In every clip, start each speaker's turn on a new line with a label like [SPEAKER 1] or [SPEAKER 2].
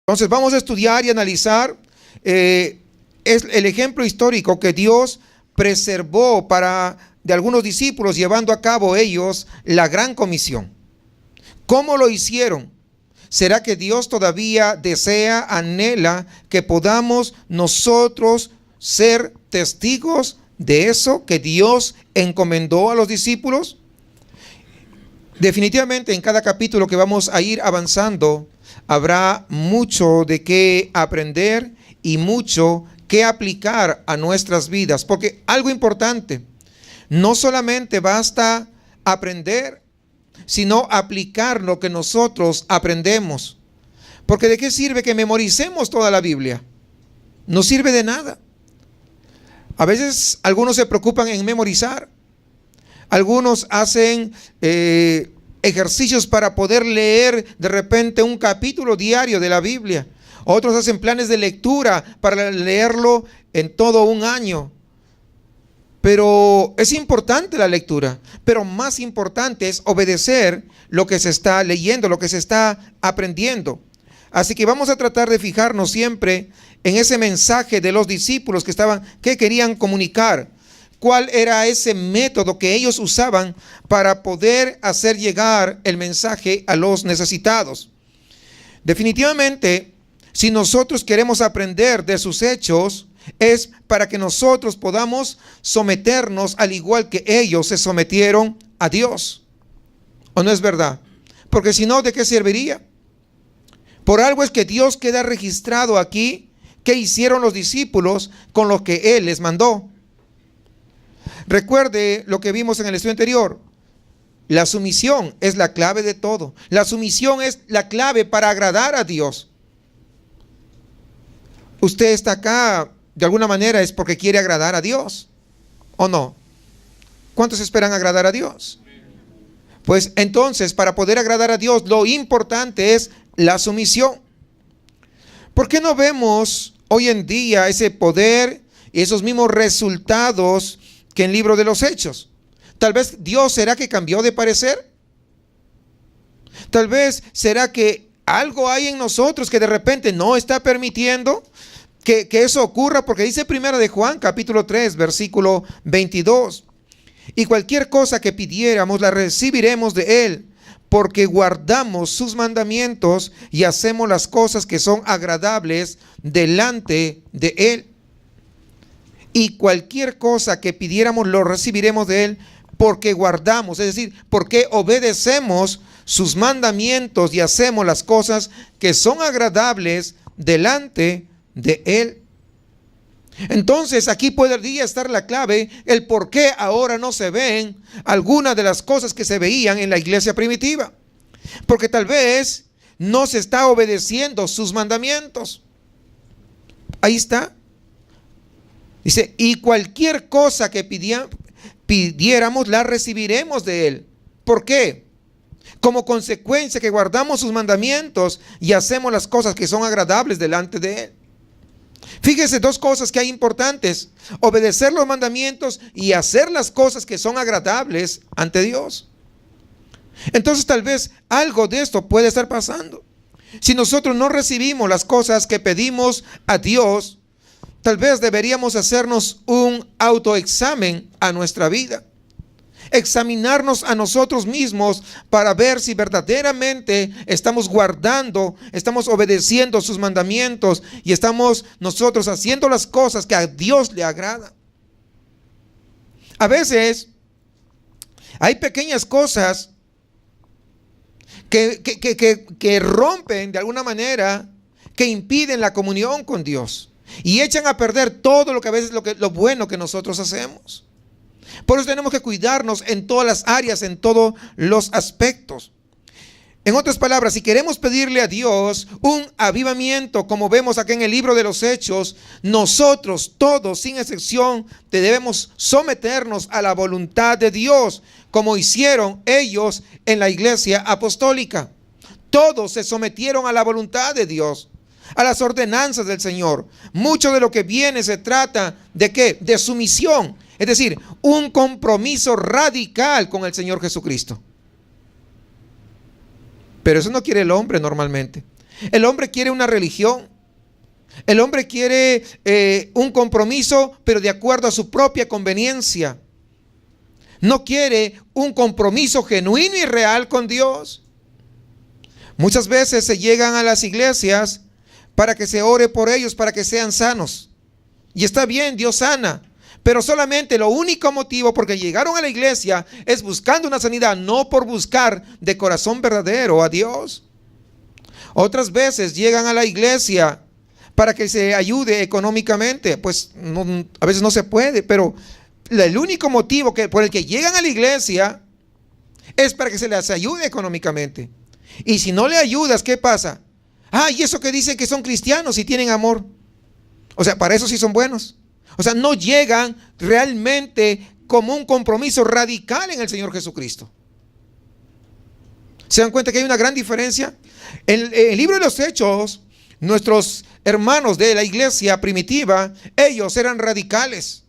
[SPEAKER 1] Entonces vamos a estudiar y analizar es el ejemplo histórico que Dios preservó de algunos discípulos llevando a cabo ellos la gran comisión. ¿Cómo lo hicieron? ¿Será que Dios todavía desea, anhela que podamos nosotros ser testigos de eso que Dios encomendó a los discípulos? Definitivamente en cada capítulo que vamos a ir avanzando habrá mucho de qué aprender y mucho que aplicar a nuestras vidas, porque algo importante, no solamente basta aprender, sino aplicar lo que nosotros aprendemos. Porque ¿de qué sirve que memoricemos toda la Biblia? No sirve de nada. A veces algunos se preocupan en memorizar. Algunos hacen ejercicios para poder leer de repente un capítulo diario de la Biblia. Otros hacen planes de lectura para leerlo en todo un año. Pero es importante la lectura, pero más importante es obedecer lo que se está leyendo, lo que se está aprendiendo. Así que vamos a tratar de fijarnos siempre en ese mensaje de los discípulos que querían comunicar. ¿Cuál era ese método que ellos usaban para poder hacer llegar el mensaje a los necesitados? Definitivamente, si nosotros queremos aprender de sus hechos, es para que nosotros podamos someternos al igual que ellos se sometieron a Dios. ¿O no es verdad? Porque si no, ¿de qué serviría? Por algo es que Dios queda registrado aquí qué hicieron los discípulos con lo que Él les mandó. Recuerde lo que vimos en el estudio anterior. La sumisión es la clave de todo. La sumisión es la clave para agradar a Dios. Usted está acá de alguna manera es porque quiere agradar a Dios, ¿o no? ¿Cuántos esperan agradar a Dios? Pues entonces, para poder agradar a Dios, lo importante es la sumisión. ¿Por qué no vemos hoy en día ese poder y esos mismos resultados que en el libro de los Hechos? Tal vez Dios, ¿será que cambió de parecer? Tal vez, ¿será que algo hay en nosotros que de repente no está permitiendo que eso ocurra? Porque dice Primera de Juan, capítulo 3, versículo 22. Y cualquier cosa que pidiéramos la recibiremos de Él, porque guardamos sus mandamientos y hacemos las cosas que son agradables delante de Él. Y cualquier cosa que pidiéramos lo recibiremos de Él, porque guardamos, es decir, porque obedecemos sus mandamientos y hacemos las cosas que son agradables delante de Él. Entonces aquí podría estar la clave, el por qué ahora no se ven algunas de las cosas que se veían en la iglesia primitiva. Porque tal vez no se está obedeciendo sus mandamientos. Ahí está. Dice, y cualquier cosa que pidiéramos la recibiremos de Él. ¿Por qué? Como consecuencia que guardamos sus mandamientos y hacemos las cosas que son agradables delante de Él. Fíjese, dos cosas que hay importantes: obedecer los mandamientos y hacer las cosas que son agradables ante Dios. Entonces tal vez algo de esto puede estar pasando. Si nosotros no recibimos las cosas que pedimos a Dios, tal vez deberíamos hacernos un autoexamen a nuestra vida. Examinarnos a nosotros mismos para ver si verdaderamente estamos guardando, estamos obedeciendo sus mandamientos y estamos nosotros haciendo las cosas que a Dios le agrada. A veces hay pequeñas cosas que rompen de alguna manera, que impiden la comunión con Dios y echan a perder todo lo que a veces lo bueno que nosotros hacemos. Por eso tenemos que cuidarnos en todas las áreas, en todos los aspectos. En otras palabras, si queremos pedirle a Dios un avivamiento, como vemos aquí en el libro de los Hechos, nosotros todos, sin excepción, debemos someternos a la voluntad de Dios, como hicieron ellos en la iglesia apostólica. Todos se sometieron a la voluntad de Dios, a las ordenanzas del Señor. Mucho de lo que viene se trata de ¿qué? De sumisión. Es decir, un compromiso radical con el Señor Jesucristo. Pero eso no quiere el hombre normalmente. El hombre quiere una religión. El hombre quiere un compromiso, pero de acuerdo a su propia conveniencia. No quiere un compromiso genuino y real con Dios. Muchas veces se llegan a las iglesias para que se ore por ellos, para que sean sanos. Y está bien, Dios sana. Pero solamente lo único motivo porque llegaron a la iglesia es buscando una sanidad, no por buscar de corazón verdadero a Dios. Otras veces llegan a la iglesia para que se ayude económicamente. Pues no, a veces no se puede, pero el único motivo por el que llegan a la iglesia es para que se les ayude económicamente. Y si no le ayudas, ¿qué pasa? Y eso que dicen que son cristianos y tienen amor. O sea, para eso sí son buenos. O sea, no llegan realmente como un compromiso radical en el Señor Jesucristo. ¿Se dan cuenta que hay una gran diferencia? En el libro de los Hechos, nuestros hermanos de la iglesia primitiva, ellos eran radicales.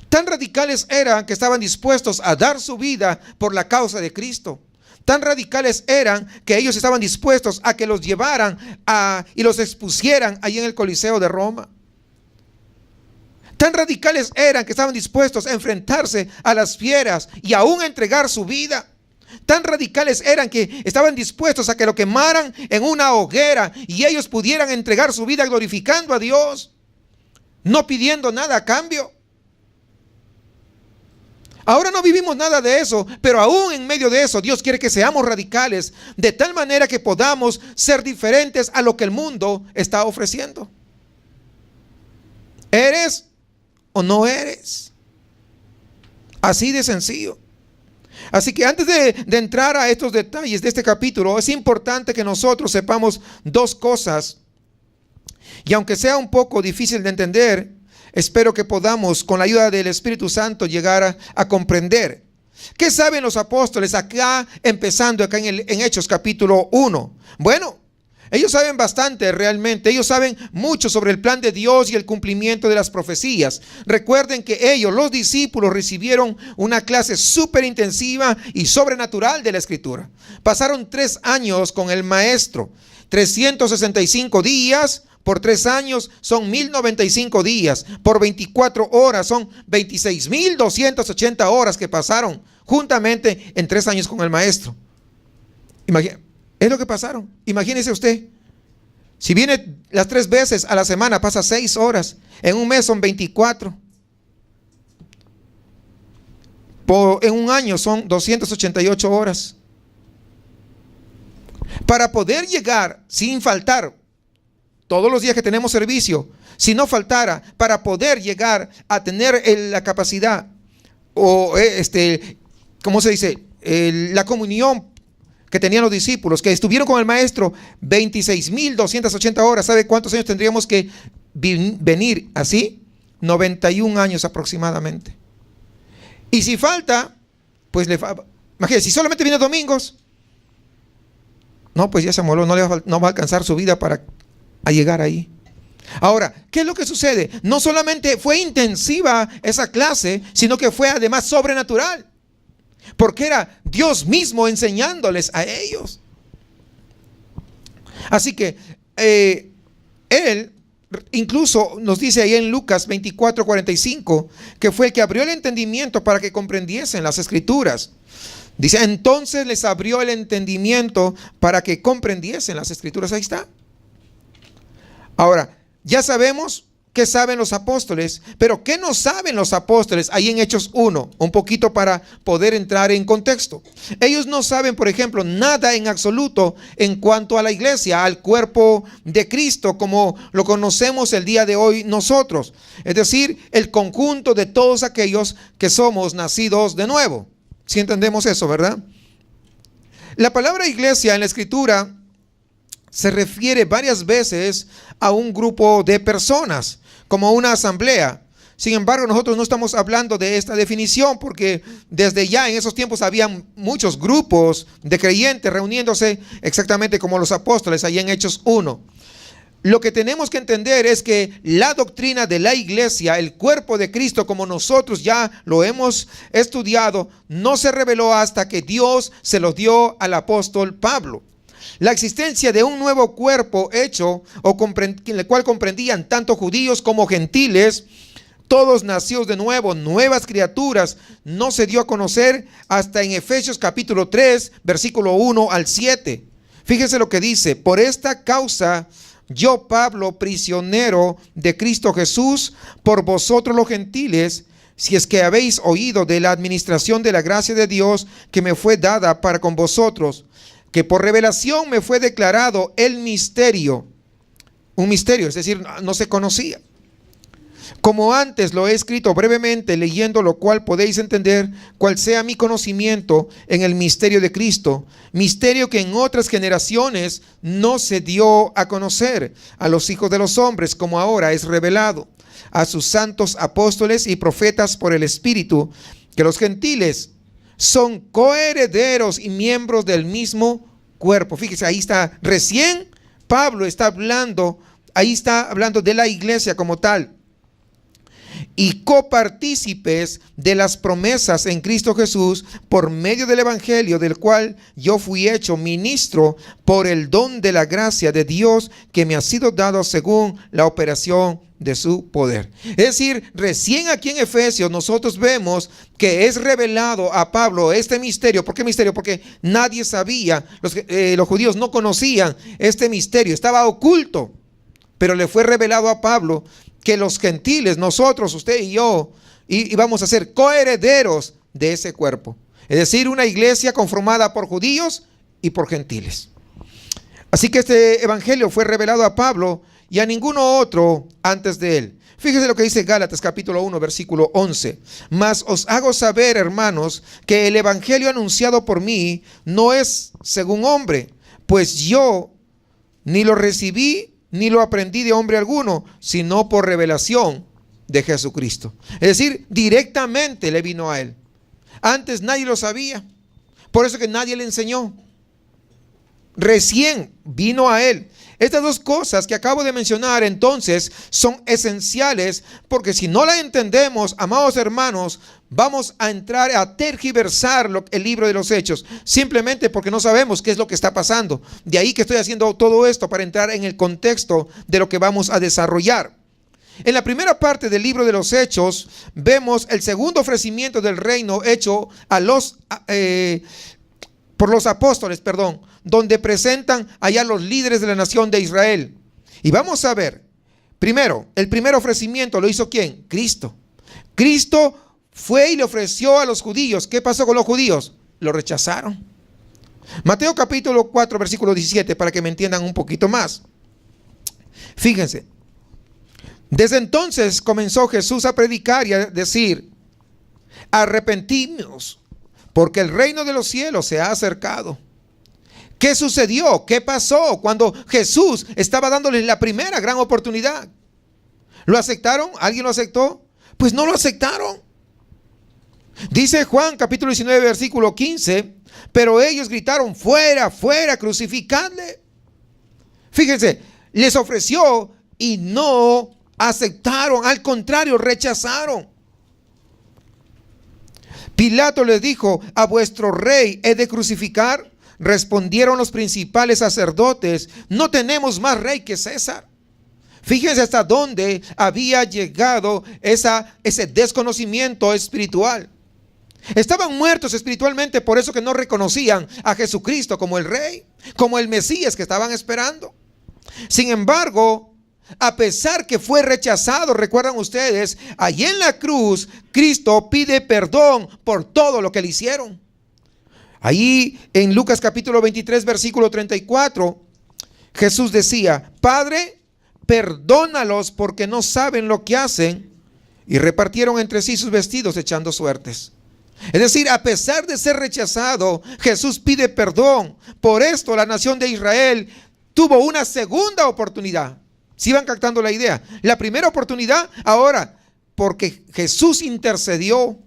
[SPEAKER 1] Tan radicales eran que estaban dispuestos a dar su vida por la causa de Cristo. Tan radicales eran que ellos estaban dispuestos a que los llevaran y los expusieran allí en el Coliseo de Roma. Tan radicales eran que estaban dispuestos a enfrentarse a las fieras y aún a entregar su vida. Tan radicales eran que estaban dispuestos a que lo quemaran en una hoguera y ellos pudieran entregar su vida glorificando a Dios, no pidiendo nada a cambio. Ahora no vivimos nada de eso, pero aún en medio de eso Dios quiere que seamos radicales, de tal manera que podamos ser diferentes a lo que el mundo está ofreciendo. ¿Eres o no eres? Así de sencillo. Así que antes de entrar a estos detalles de este capítulo, es importante que nosotros sepamos dos cosas. Y aunque sea un poco difícil de entender, espero que podamos, con la ayuda del Espíritu Santo, llegar a comprender. ¿Qué saben los apóstoles acá, empezando acá en Hechos capítulo 1? Bueno, ellos saben bastante realmente. Ellos saben mucho sobre el plan de Dios y el cumplimiento de las profecías. Recuerden que ellos, los discípulos, recibieron una clase súper intensiva y sobrenatural de la Escritura. Pasaron 3 años con el maestro. 365 días por 3 años son 1095 días. Por 24 horas son 26,280 horas que pasaron juntamente en 3 años con el maestro. Es lo que pasaron. Imagínese usted. Si viene las 3 veces a la semana, pasa 6 horas. En un mes son 24. En un año son 288 horas. Para poder llegar sin faltar, todos los días que tenemos servicio, si no faltara, para poder llegar a tener la capacidad o ¿cómo se dice? La comunión que tenían los discípulos, que estuvieron con el maestro 26,280 horas. ¿Sabe cuántos años tendríamos que venir así? 91 años aproximadamente. Y si falta, pues imagínese, si solamente viene domingos, no, pues ya se moló, no va a alcanzar su vida para llegar ahí. Ahora, ¿qué es lo que sucede? No solamente fue intensiva esa clase, sino que fue además sobrenatural. Porque era Dios mismo enseñándoles a ellos. Así que Él incluso nos dice ahí en Lucas 24:45 que fue el que abrió el entendimiento para que comprendiesen las Escrituras. Dice, entonces les abrió el entendimiento para que comprendiesen las Escrituras. Ahí está. Ahora, ya sabemos qué saben los apóstoles, pero ¿qué no saben los apóstoles ahí en Hechos 1? Un poquito para poder entrar en contexto. Ellos no saben, por ejemplo, nada en absoluto en cuanto a la iglesia, al cuerpo de Cristo, como lo conocemos el día de hoy nosotros. Es decir, el conjunto de todos aquellos que somos nacidos de nuevo. ¿Sí entendemos eso, verdad? La palabra iglesia en la Escritura se refiere varias veces a un grupo de personas, como una asamblea. Sin embargo, nosotros no estamos hablando de esta definición, porque desde ya en esos tiempos había muchos grupos de creyentes reuniéndose exactamente como los apóstoles, ahí en Hechos 1. Lo que tenemos que entender es que la doctrina de la iglesia, el cuerpo de Cristo, como nosotros ya lo hemos estudiado, no se reveló hasta que Dios se lo dio al apóstol Pablo. la existencia de un nuevo cuerpo hecho, en el cual comprendían tanto judíos como gentiles, todos nacidos de nuevo, nuevas criaturas, no se dio a conocer hasta en Efesios capítulo 3, versículo 1 al 7. Fíjese lo que dice: por esta causa, yo, Pablo, prisionero de Cristo Jesús, por vosotros los gentiles, si es que habéis oído de la administración de la gracia de Dios que me fue dada para con vosotros, que por revelación me fue declarado el misterio. Un misterio, es decir, no se conocía. Como antes lo he escrito brevemente, leyendo lo cual podéis entender cuál sea mi conocimiento en el misterio de Cristo, misterio que en otras generaciones no se dio a conocer a los hijos de los hombres, como ahora es revelado a sus santos apóstoles y profetas por el Espíritu, que los gentiles son coherederos y miembros del mismo cuerpo. Fíjese, ahí está, recién Pablo está hablando, ahí está hablando de la iglesia como tal. Y copartícipes de las promesas en Cristo Jesús por medio del Evangelio, del cual yo fui hecho ministro por el don de la gracia de Dios que me ha sido dado según la operación de su poder. Es decir, recién aquí en Efesios nosotros vemos que es revelado a Pablo este misterio. ¿Por qué misterio? Porque nadie sabía, los judíos no conocían este misterio, estaba oculto, pero le fue revelado a Pablo que los gentiles, nosotros, usted y yo, íbamos a ser coherederos de ese cuerpo. Es decir, una iglesia conformada por judíos y por gentiles. Así que este evangelio fue revelado a Pablo y a ninguno otro antes de él. Fíjese lo que dice Gálatas capítulo 1, versículo 11. Mas os hago saber, hermanos, que el evangelio anunciado por mí no es según hombre, pues yo ni lo recibí ni lo aprendí de hombre alguno, sino por revelación de Jesucristo. Es decir, directamente le vino a él. Antes nadie lo sabía, por eso que nadie le enseñó. Recién vino a él. Estas dos cosas que acabo de mencionar entonces son esenciales, porque si no la entendemos, amados hermanos, vamos a entrar a tergiversar el libro de los Hechos, simplemente porque no sabemos qué es lo que está pasando. De ahí que estoy haciendo todo esto para entrar en el contexto de lo que vamos a desarrollar. En la primera parte del libro de los Hechos vemos el segundo ofrecimiento del reino hecho por los apóstoles, donde presentan allá los líderes de la nación de Israel. Y vamos a ver, primero, el primer ofrecimiento lo hizo ¿quién? Cristo. Cristo fue y le ofreció a los judíos. ¿Qué pasó con los judíos? Lo rechazaron. Mateo capítulo 4, versículo 17, para que me entiendan un poquito más. Fíjense. Desde entonces comenzó Jesús a predicar y a decir: arrepentímonos, porque el reino de los cielos se ha acercado. ¿Qué sucedió? ¿Qué pasó cuando Jesús estaba dándoles la primera gran oportunidad? ¿Lo aceptaron? ¿Alguien lo aceptó? Pues no lo aceptaron. Dice Juan capítulo 19 versículo 15, pero ellos gritaron: fuera, fuera, crucificadle. Fíjense, les ofreció y no aceptaron, al contrario, rechazaron. Pilato les dijo: ¿a vuestro rey he de crucificar? Respondieron los principales sacerdotes: no tenemos más rey que César. Fíjense hasta dónde había llegado ese desconocimiento espiritual. Estaban muertos espiritualmente, por eso que no reconocían a Jesucristo como el rey, como el Mesías que estaban esperando. Sin embargo, a pesar que fue rechazado, recuerdan ustedes, allí en la cruz, Cristo pide perdón por todo lo que le hicieron. Ahí en Lucas capítulo 23, versículo 34, Jesús decía: Padre, perdónalos porque no saben lo que hacen. Y repartieron entre sí sus vestidos echando suertes. Es decir, a pesar de ser rechazado, Jesús pide perdón. Por esto la nación de Israel tuvo una segunda oportunidad. ¿Sí van captando la idea? La primera oportunidad, ahora, porque Jesús intercedió,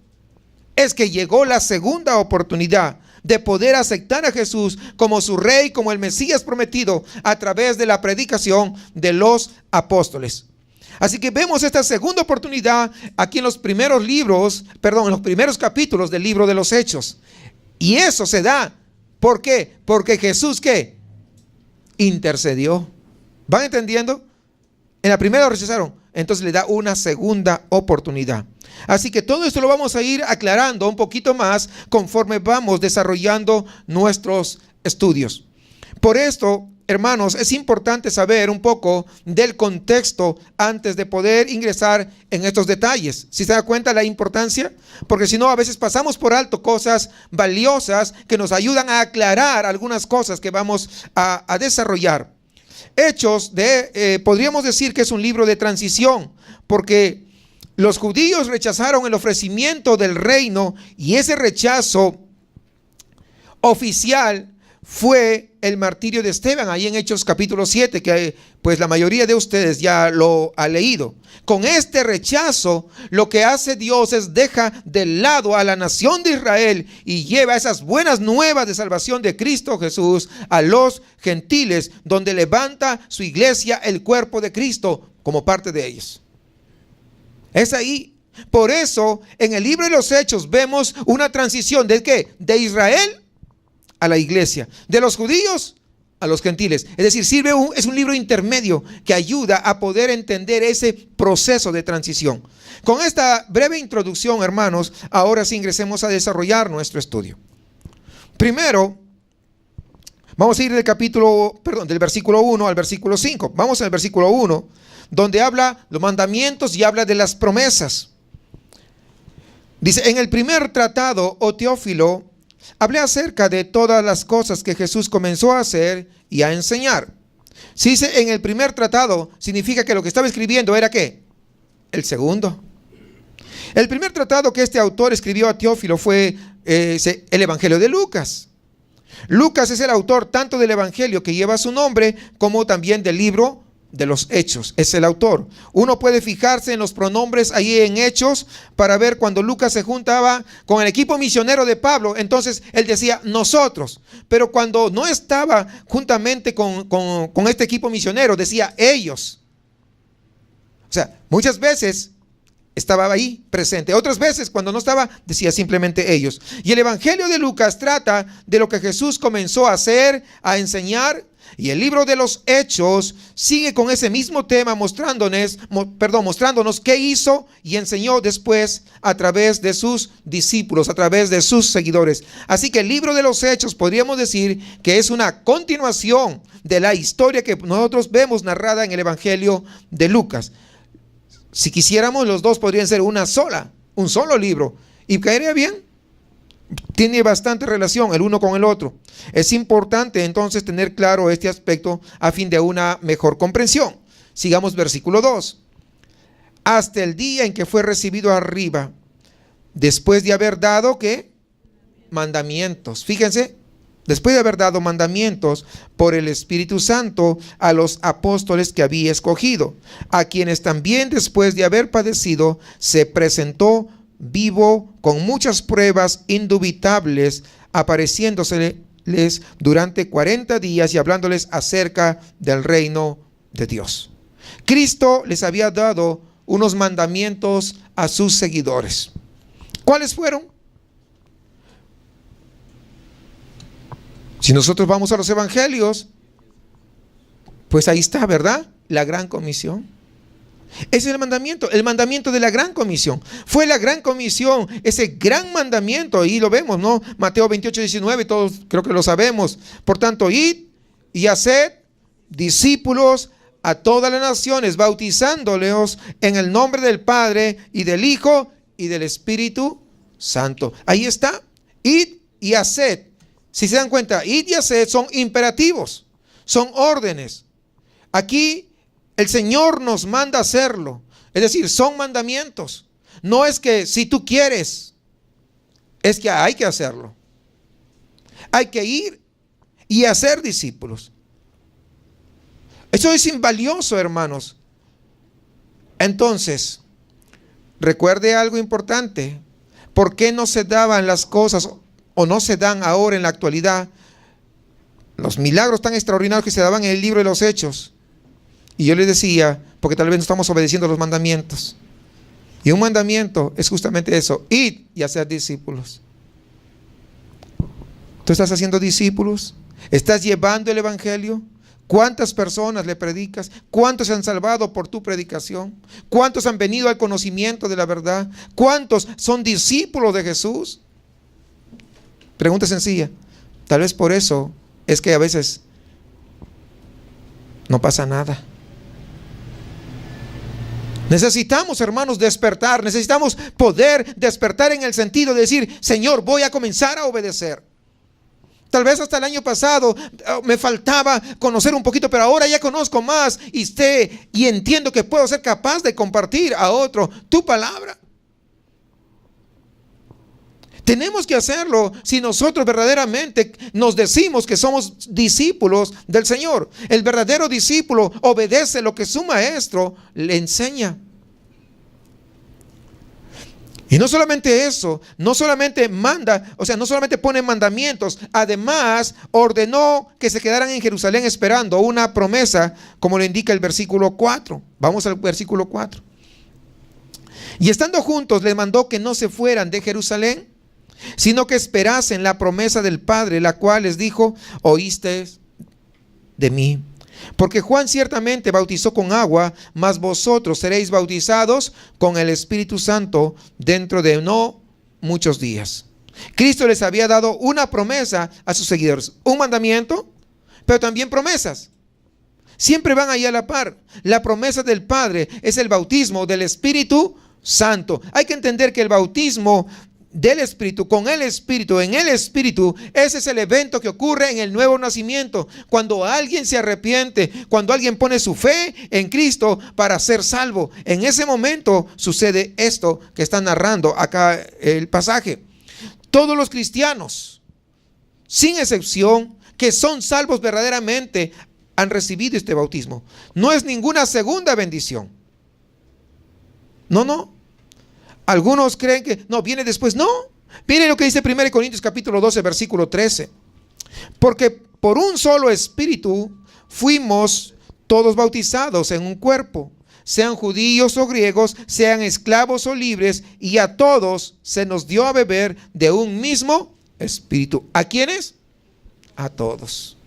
[SPEAKER 1] es que llegó la segunda oportunidad de poder aceptar a Jesús como su rey, como el Mesías prometido, a través de la predicación de los apóstoles. Así que vemos esta segunda oportunidad aquí en los primeros en los primeros capítulos del libro de los Hechos. Y eso se da, ¿por qué? Porque Jesús, ¿qué? intercedió. ¿Van entendiendo? En la primera lo rechazaron, entonces le da una segunda oportunidad. Así que todo esto lo vamos a ir aclarando un poquito más conforme vamos desarrollando nuestros estudios. Por esto, hermanos, es importante saber un poco del contexto antes de poder ingresar en estos detalles. ¿Sí se da cuenta la importancia? Porque si no, a veces pasamos por alto cosas valiosas que nos ayudan a aclarar algunas cosas que vamos a desarrollar. Hechos, podríamos decir que es un libro de transición, porque los judíos rechazaron el ofrecimiento del reino y ese rechazo oficial fue el martirio de Esteban, ahí en Hechos capítulo 7, que pues la mayoría de ustedes ya lo ha leído. Con este rechazo, lo que hace Dios es deja de lado a la nación de Israel y lleva esas buenas nuevas de salvación de Cristo Jesús a los gentiles, donde levanta su iglesia, el cuerpo de Cristo, como parte de ellos. Es ahí. Por eso, en el libro de los Hechos vemos una transición ¿de qué? De Israel a la iglesia, de los judíos a los gentiles. Es decir, es un libro intermedio que ayuda a poder entender ese proceso de transición. Con esta breve introducción, hermanos, ahora sí ingresemos a desarrollar nuestro estudio. Primero, vamos a ir del versículo 1 al versículo 5. Vamos al versículo 1, donde habla los mandamientos y habla de las promesas. Dice, en el primer tratado, oh Teófilo, hablé acerca de todas las cosas que Jesús comenzó a hacer y a enseñar. Si dice en el primer tratado, significa que lo que estaba escribiendo era ¿qué? El segundo. El primer tratado que este autor escribió a Teófilo fue el Evangelio de Lucas. Lucas es el autor tanto del Evangelio que lleva su nombre como también del libro de los Hechos, es el autor. Uno puede fijarse en los pronombres ahí en Hechos para ver cuando Lucas se juntaba con el equipo misionero de Pablo, entonces él decía nosotros, pero cuando no estaba juntamente con este equipo misionero decía ellos. O sea, muchas veces estaba ahí presente, otras veces cuando no estaba decía simplemente ellos. Y el Evangelio de Lucas trata de lo que Jesús comenzó a hacer, a enseñar. Y el libro de los Hechos sigue con ese mismo tema mostrándonos qué hizo y enseñó después a través de sus discípulos, a través de sus seguidores. Así que el libro de los Hechos podríamos decir que es una continuación de la historia que nosotros vemos narrada en el Evangelio de Lucas. Si quisiéramos, los dos podrían ser un solo libro y caería bien. Tiene bastante relación el uno con el otro. Es importante entonces tener claro este aspecto a fin de una mejor comprensión. Sigamos versículo 2. Hasta el día en que fue recibido arriba, después de haber dado ¿qué? Mandamientos. Fíjense, después de haber dado mandamientos por el Espíritu Santo a los apóstoles que había escogido, a quienes también después de haber padecido se presentó vivo con muchas pruebas indubitables, apareciéndoseles durante 40 días y hablándoles acerca del reino de Dios. Cristo les había dado unos mandamientos a sus seguidores. ¿Cuáles fueron? Si nosotros vamos a los evangelios, pues ahí está, ¿verdad? La gran comisión. Ese es el mandamiento de la gran comisión. Fue la gran comisión, ese gran mandamiento, ahí lo vemos, ¿no? Mateo 28, 19, todos creo que lo sabemos. Por tanto, id y haced discípulos a todas las naciones, bautizándolos en el nombre del Padre y del Hijo y del Espíritu Santo. Ahí está, id y haced. Si se dan cuenta, id y haced son imperativos, son órdenes. Aquí el Señor nos manda hacerlo. Es decir, son mandamientos. No es que si tú quieres, es que hay que hacerlo. Hay que ir y hacer discípulos. Eso es invalioso, hermanos. Entonces, recuerde algo importante. ¿Por qué no se daban las cosas o no se dan ahora en la actualidad los milagros tan extraordinarios que se daban en el libro de los Hechos? Y yo les decía, porque tal vez no estamos obedeciendo los mandamientos. Y un mandamiento es justamente eso, id y hacer discípulos. ¿Tú estás haciendo discípulos? ¿Estás llevando el evangelio? ¿Cuántas personas le predicas? ¿Cuántos se han salvado por tu predicación? ¿Cuántos han venido al conocimiento de la verdad? ¿Cuántos son discípulos de Jesús? Pregunta sencilla. Tal vez por eso es que a veces no pasa nada. Necesitamos, hermanos, despertar. Necesitamos poder despertar en el sentido de decir: Señor, voy a comenzar a obedecer. Tal vez hasta el año pasado me faltaba conocer un poquito, pero ahora ya conozco más y sé y entiendo que puedo ser capaz de compartir a otro tu palabra. Tenemos que hacerlo si nosotros verdaderamente nos decimos que somos discípulos del Señor. El verdadero discípulo obedece lo que su maestro le enseña. Y no solamente eso, no solamente manda, o sea, no solamente pone mandamientos, además ordenó que se quedaran en Jerusalén esperando una promesa, como lo indica el versículo 4. Vamos al versículo 4. Y estando juntos, les mandó que no se fueran de Jerusalén, sino que esperasen la promesa del Padre, la cual les dijo: oíste de mí. Porque Juan ciertamente bautizó con agua, mas vosotros seréis bautizados con el Espíritu Santo dentro de no muchos días. Cristo les había dado una promesa a sus seguidores, un mandamiento, pero también promesas. Siempre van ahí a la par. La promesa del Padre es el bautismo del Espíritu Santo. Hay que entender que el bautismo del Espíritu, con el Espíritu, en el Espíritu, ese es el evento que ocurre en el nuevo nacimiento. Cuando alguien se arrepiente, cuando alguien pone su fe en Cristo para ser salvo, en ese momento sucede esto que está narrando acá el pasaje. Todos los cristianos, sin excepción, que son salvos verdaderamente, han recibido este bautismo. No es ninguna segunda bendición. No. Algunos creen que no, viene después. No, viene lo que dice 1 Corintios capítulo 12, versículo 13. Porque por un solo espíritu fuimos todos bautizados en un cuerpo, sean judíos o griegos, sean esclavos o libres, y a todos se nos dio a beber de un mismo espíritu. ¿A quiénes? A todos.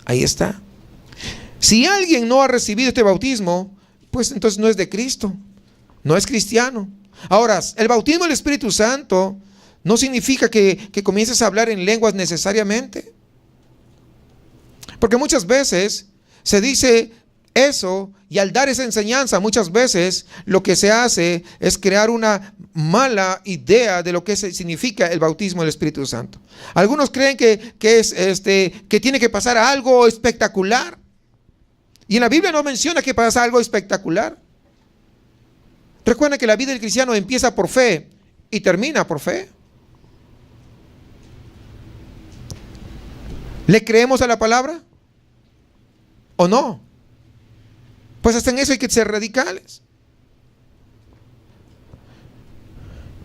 [SPEAKER 1] Ahí está. Si alguien no ha recibido este bautismo, pues entonces no es de Cristo, no es cristiano. Ahora, el bautismo del Espíritu Santo no significa que comiences a hablar en lenguas necesariamente. Porque muchas veces se dice eso, y al dar esa enseñanza, muchas veces lo que se hace es crear una mala idea de lo que significa el bautismo del Espíritu Santo. Algunos creen que tiene que pasar algo espectacular. Y en la Biblia no menciona que pasa algo espectacular. Recuerda que la vida del cristiano empieza por fe y termina por fe. ¿Le creemos a la palabra o no? Pues hasta en eso hay que ser radicales.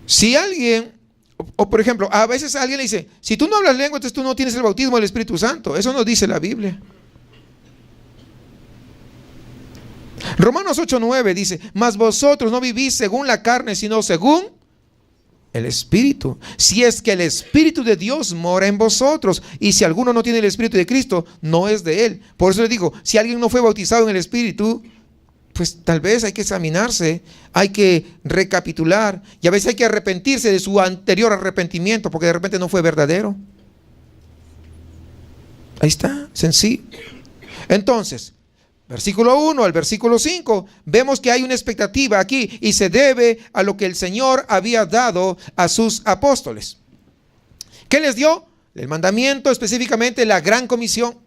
[SPEAKER 1] Si alguien, o por ejemplo, a veces alguien le dice: si tú no hablas lengua, entonces tú no tienes el bautismo del Espíritu Santo. Eso no dice la Biblia. Romanos 8:9 dice: mas vosotros no vivís según la carne, sino según el Espíritu. Si es que el Espíritu de Dios mora en vosotros. Y si alguno no tiene el Espíritu de Cristo, no es de él. Por eso le digo, si alguien no fue bautizado en el Espíritu, pues tal vez hay que examinarse, hay que recapitular, y a veces hay que arrepentirse de su anterior arrepentimiento, porque de repente no fue verdadero. Ahí está, sencillo. Entonces, versículo 1 al versículo 5, vemos que hay una expectativa aquí, y se debe a lo que el Señor había dado a sus apóstoles. ¿Qué les dio? El mandamiento, específicamente la gran comisión.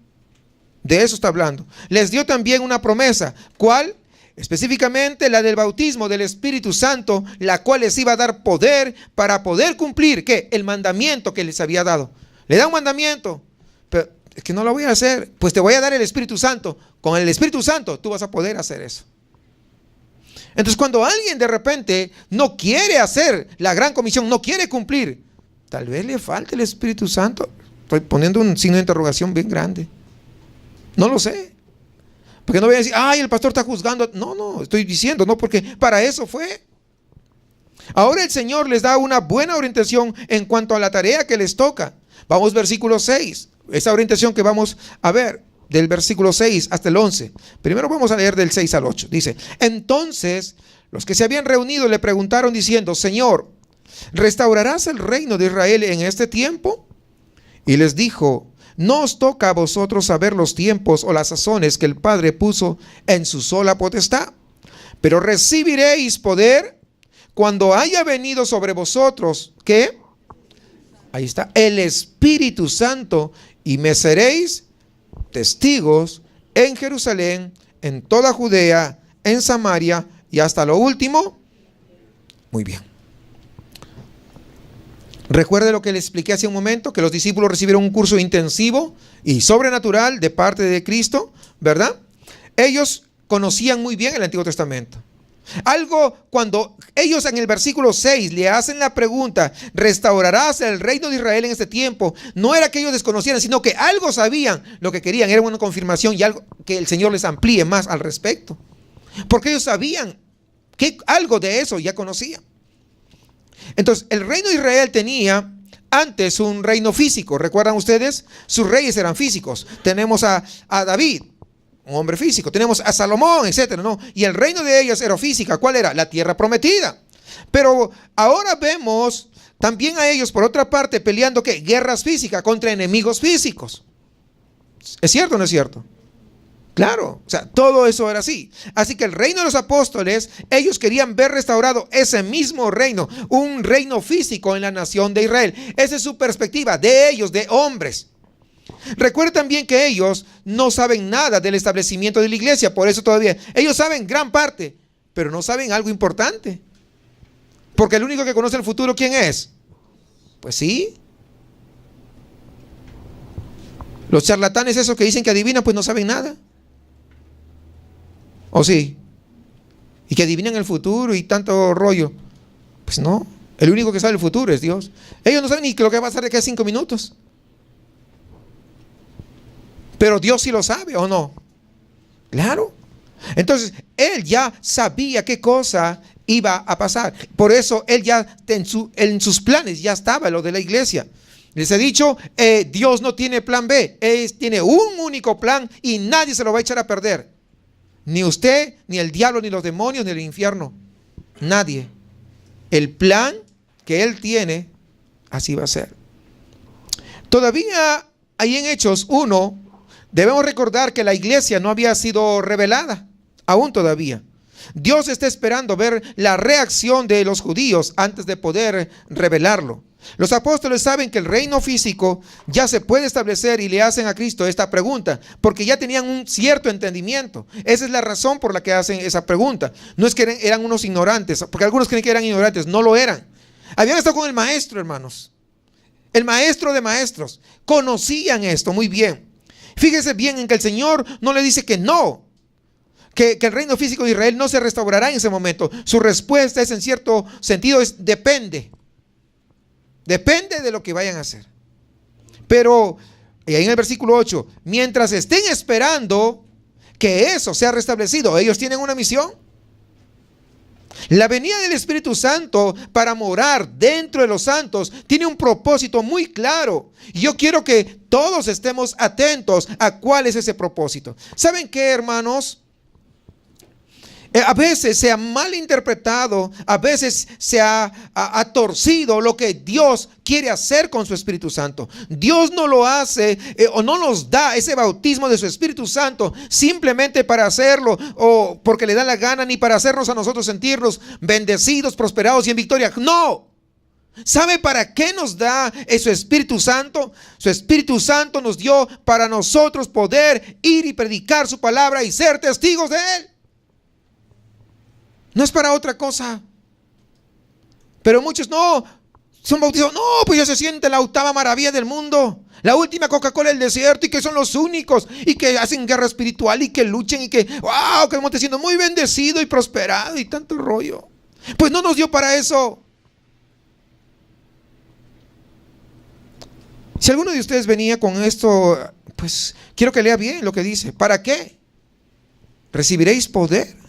[SPEAKER 1] De eso está hablando. Les dio también una promesa. ¿Cuál? Específicamente la del bautismo del Espíritu Santo, la cual les iba a dar poder para poder cumplir, ¿qué? El mandamiento que les había dado. Le da un mandamiento, pero es que no lo voy a hacer. Pues te voy a dar el Espíritu Santo. Con el Espíritu Santo tú vas a poder hacer eso. Entonces, cuando alguien de repente no quiere hacer la gran comisión, no quiere cumplir, tal vez le falte el Espíritu Santo. Estoy poniendo un signo de interrogación bien grande. No lo sé. Porque no voy a decir: ay, el pastor está juzgando. No, estoy diciendo, no, porque para eso fue. Ahora el Señor les da una buena orientación en cuanto a la tarea que les toca. Vamos, versículo 6. Esa orientación que vamos a ver. del versículo 6 hasta el 11. Primero vamos a leer del 6 al 8. Dice: entonces los que se habían reunido le preguntaron diciendo: Señor, ¿restaurarás el reino de Israel en este tiempo? Y les dijo: no os toca a vosotros saber los tiempos o las sazones que el Padre puso en su sola potestad, pero recibiréis poder cuando haya venido sobre vosotros, ¿qué? Ahí está, el Espíritu Santo, y me seréis testigos en Jerusalén, en toda Judea, en Samaria y hasta lo último. Muy bien. Recuerde lo que le expliqué hace un momento, que los discípulos recibieron un curso intensivo y sobrenatural de parte de Cristo, ¿verdad? Ellos conocían muy bien el Antiguo Testamento. Algo, cuando ellos en el versículo 6 le hacen la pregunta: ¿restaurarás el reino de Israel en este tiempo? No era que ellos desconocieran, sino que algo sabían. Lo que querían era una confirmación y algo que el Señor les amplíe más al respecto, porque ellos sabían que algo de eso ya conocían. Entonces, el reino de Israel tenía antes un reino físico. ¿Recuerdan ustedes? Sus reyes eran físicos. Tenemos a David, un hombre físico. Tenemos a Salomón, etcétera, ¿no? Y el reino de ellos era física. ¿Cuál era? La tierra prometida. Pero ahora vemos también a ellos, por otra parte, peleando, ¿qué? Guerras físicas contra enemigos físicos. ¿Es cierto o no es cierto? Claro, o sea, todo eso era así. Así que el reino de los apóstoles, ellos querían ver restaurado ese mismo reino, un reino físico en la nación de Israel. Esa es su perspectiva de ellos, de hombres. Recuerden también que ellos no saben nada del establecimiento de la iglesia, por eso todavía, ellos saben gran parte, pero no saben algo importante. Porque el único que conoce el futuro, ¿quién es? Pues sí. Los charlatanes esos que dicen que adivinan, pues no saben nada. ¿O sí? Y que adivinan el futuro y tanto rollo. Pues no, el único que sabe el futuro es Dios. Ellos no saben ni lo que va a pasar de aquí a 5 minutos. Pero Dios sí lo sabe, ¿o no? Claro. Entonces, Él ya sabía qué cosa iba a pasar. Por eso, Él ya en sus planes ya estaba lo de la iglesia. Les he dicho, Dios no tiene plan B. Tiene un único plan y nadie se lo va a echar a perder. Ni usted, ni el diablo, ni los demonios, ni el infierno. Nadie. El plan que Él tiene, así va a ser. Todavía ahí en Hechos 1, debemos recordar que la iglesia no había sido revelada. Aún todavía. Dios está esperando ver la reacción de los judíos antes de poder revelarlo. Los apóstoles saben que el reino físico ya se puede establecer y le hacen a Cristo esta pregunta, porque ya tenían un cierto entendimiento. Esa es la razón por la que hacen esa pregunta. No es que eran unos ignorantes, porque algunos creen que eran ignorantes, no lo eran. Habían estado con el maestro, hermanos. El maestro de maestros. Conocían esto muy bien. Fíjese bien en que el Señor no le dice que no. Que el reino físico de Israel no se restaurará en ese momento. Su respuesta es, en cierto sentido, es depende. Depende de lo que vayan a hacer. Pero, y ahí en el versículo 8, mientras estén esperando que eso sea restablecido, ellos tienen una misión. La venida del Espíritu Santo para morar dentro de los santos tiene un propósito muy claro. Y yo quiero que todos estemos atentos a cuál es ese propósito. ¿Saben qué, hermanos? A veces se ha malinterpretado, a veces se ha torcido lo que Dios quiere hacer con su Espíritu Santo. Dios no lo hace o no nos da ese bautismo de su Espíritu Santo simplemente para hacerlo o porque le da la gana, ni para hacernos a nosotros sentirnos bendecidos, prosperados y en victoria. No. ¿Sabe para qué nos da su Espíritu Santo? Su Espíritu Santo nos dio para nosotros poder ir y predicar su palabra y ser testigos de Él. No es para otra cosa. Pero muchos no son bautizados. No, pues ya se siente la octava maravilla del mundo. La última Coca-Cola del desierto y que son los únicos. Y que hacen guerra espiritual y que luchen y que, wow, que estamos siendo muy bendecido y prosperado y tanto rollo. Pues no nos dio para eso. Si alguno de ustedes venía con esto, pues quiero que lea bien lo que dice. ¿Para qué? Recibiréis poder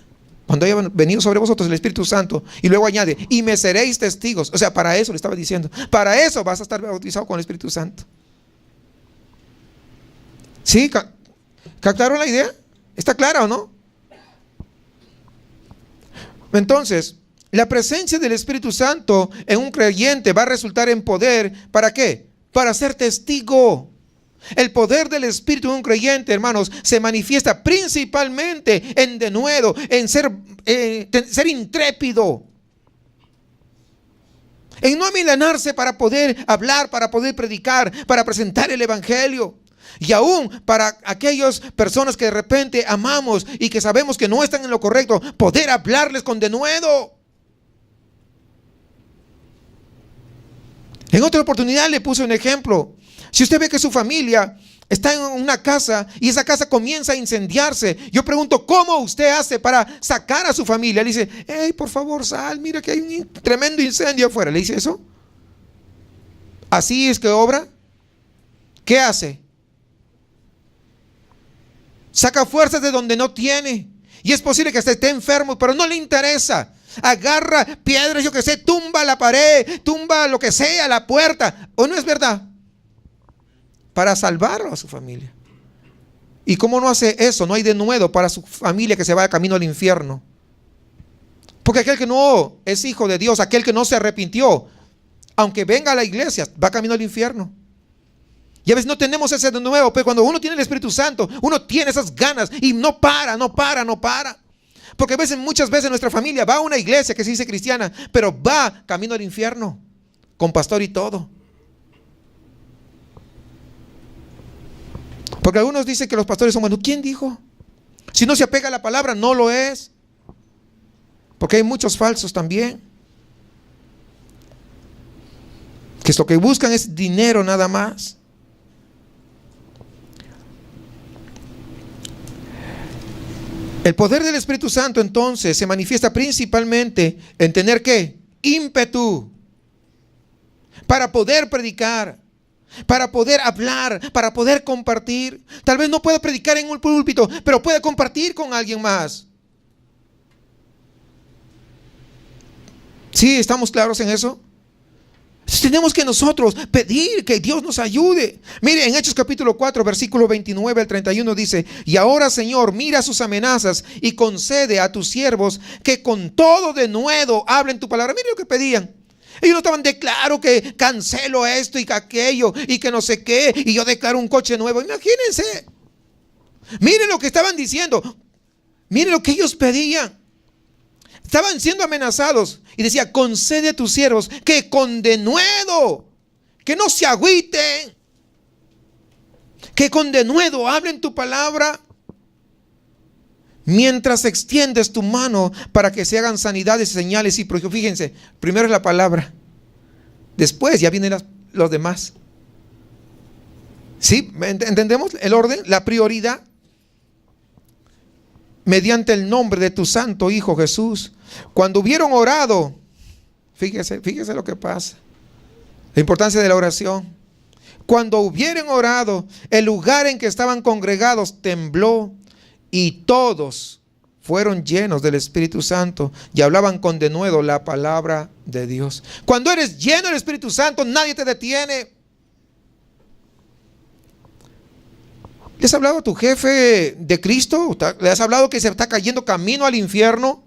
[SPEAKER 1] cuando haya venido sobre vosotros el Espíritu Santo. Y luego añade, y me seréis testigos. O sea, para eso le estaba diciendo. Para eso vas a estar bautizado con el Espíritu Santo. Sí, ¿Captaron la idea? ¿Está clara o no? Entonces, la presencia del Espíritu Santo en un creyente va a resultar en poder. ¿Para qué? Para ser testigo. El poder del Espíritu en un creyente, hermanos, se manifiesta principalmente en denuedo, en ser intrépido, en no amilanarse para poder hablar, para poder predicar, para presentar el Evangelio. Y aún para aquellas personas que de repente amamos y que sabemos que no están en lo correcto, poder hablarles con denuedo. En otra oportunidad le puse un ejemplo. Si usted ve que su familia está en una casa y esa casa comienza a incendiarse, yo pregunto, ¿cómo usted hace para sacar a su familia? Le dice, hey, por favor, sal, mira que hay un tremendo incendio afuera. ¿Le dice eso? ¿Así es que obra? ¿Qué hace? Saca fuerzas de donde no tiene. Y es posible que esté enfermo, pero no le interesa. Agarra piedras, yo que sé, tumba la pared, tumba lo que sea, la puerta. ¿O no es verdad? Para salvarlo a su familia. ¿Y cómo no hace eso? No hay denuedo para su familia que se va camino al infierno. Porque aquel que no es hijo de Dios, aquel que no se arrepintió, aunque venga a la iglesia, va camino al infierno. Y a veces no tenemos ese denuedo, pero cuando uno tiene el Espíritu Santo, uno tiene esas ganas y no para. Porque a veces, muchas veces nuestra familia va a una iglesia que se dice cristiana, pero va camino al infierno, con pastor y todo. Porque algunos dicen que los pastores son buenos. ¿Quién dijo? Si no se apega a la palabra, no lo es. Porque hay muchos falsos también, que lo que buscan es dinero nada más. El poder del Espíritu Santo entonces se manifiesta principalmente en tener ¿qué? Ímpetu para poder predicar, para poder hablar, para poder compartir. Tal vez no pueda predicar en un púlpito, pero puede compartir con alguien más. ¿Sí? ¿Estamos claros en eso? Tenemos que nosotros pedir que Dios nos ayude. Mire, en Hechos capítulo 4, versículo 29 al 31 dice: y ahora, Señor, mira sus amenazas y concede a tus siervos que con todo denuedo hablen tu palabra. Mire lo que pedían. Ellos no estaban declaro que cancelo esto y aquello y que no sé qué, y yo declaro un coche nuevo. Imagínense. Miren lo que estaban diciendo. Miren lo que ellos pedían. Estaban siendo amenazados y decía: concede a tus siervos que con denuedo, que no se agüiten, que con denuedo hablen tu palabra, mientras extiendes tu mano para que se hagan sanidades, señales y prodigios. Fíjense, primero es la palabra, después ya vienen los demás. ¿Sí? ¿Entendemos el orden? La prioridad. Mediante el nombre de tu santo Hijo Jesús. Cuando hubieron orado, fíjese lo que pasa, la importancia de la oración. Cuando hubieron orado, el lugar en que estaban congregados tembló y todos fueron llenos del Espíritu Santo y hablaban con denuedo la palabra de Dios. Cuando eres lleno del Espíritu Santo, nadie te detiene. ¿Le has hablado a tu jefe de Cristo? ¿Le has hablado que se está cayendo camino al infierno?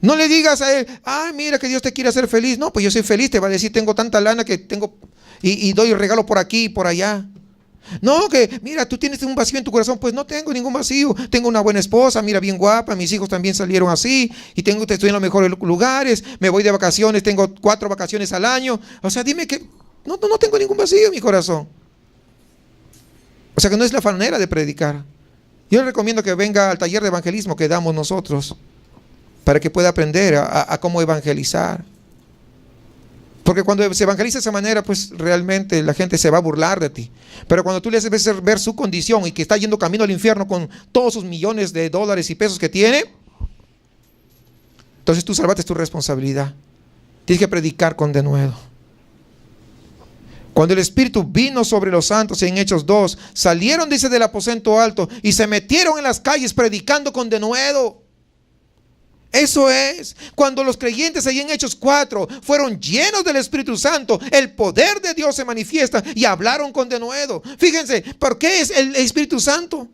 [SPEAKER 1] No le digas a él: ay, mira que Dios te quiere hacer feliz. No, pues yo soy feliz. Te va a decir: tengo tanta lana que tengo y doy regalo por aquí y por allá. No, que mira, tú tienes un vacío en tu corazón. Pues no tengo ningún vacío. Tengo una buena esposa, mira, bien guapa. Mis hijos también salieron así. Y estoy en los mejores lugares. Me voy de vacaciones, tengo 4 vacaciones al año. O sea, dime que no tengo ningún vacío en mi corazón. O sea que no es la manera de predicar. Yo le recomiendo que venga al taller de evangelismo que damos nosotros, para que pueda aprender a cómo evangelizar. Porque cuando se evangeliza de esa manera, pues realmente la gente se va a burlar de ti. Pero cuando tú le haces ver su condición y que está yendo camino al infierno con todos sus millones de dólares y pesos que tiene, entonces tú salvaste tu responsabilidad. Tienes que predicar con denuedo. Cuando el Espíritu vino sobre los santos en Hechos 2, salieron, dice, del aposento alto y se metieron en las calles predicando con denuedo. Eso es, cuando los creyentes ahí en Hechos 4 fueron llenos del Espíritu Santo, el poder de Dios se manifiesta y hablaron con denuedo. Fíjense, ¿por qué es el Espíritu Santo?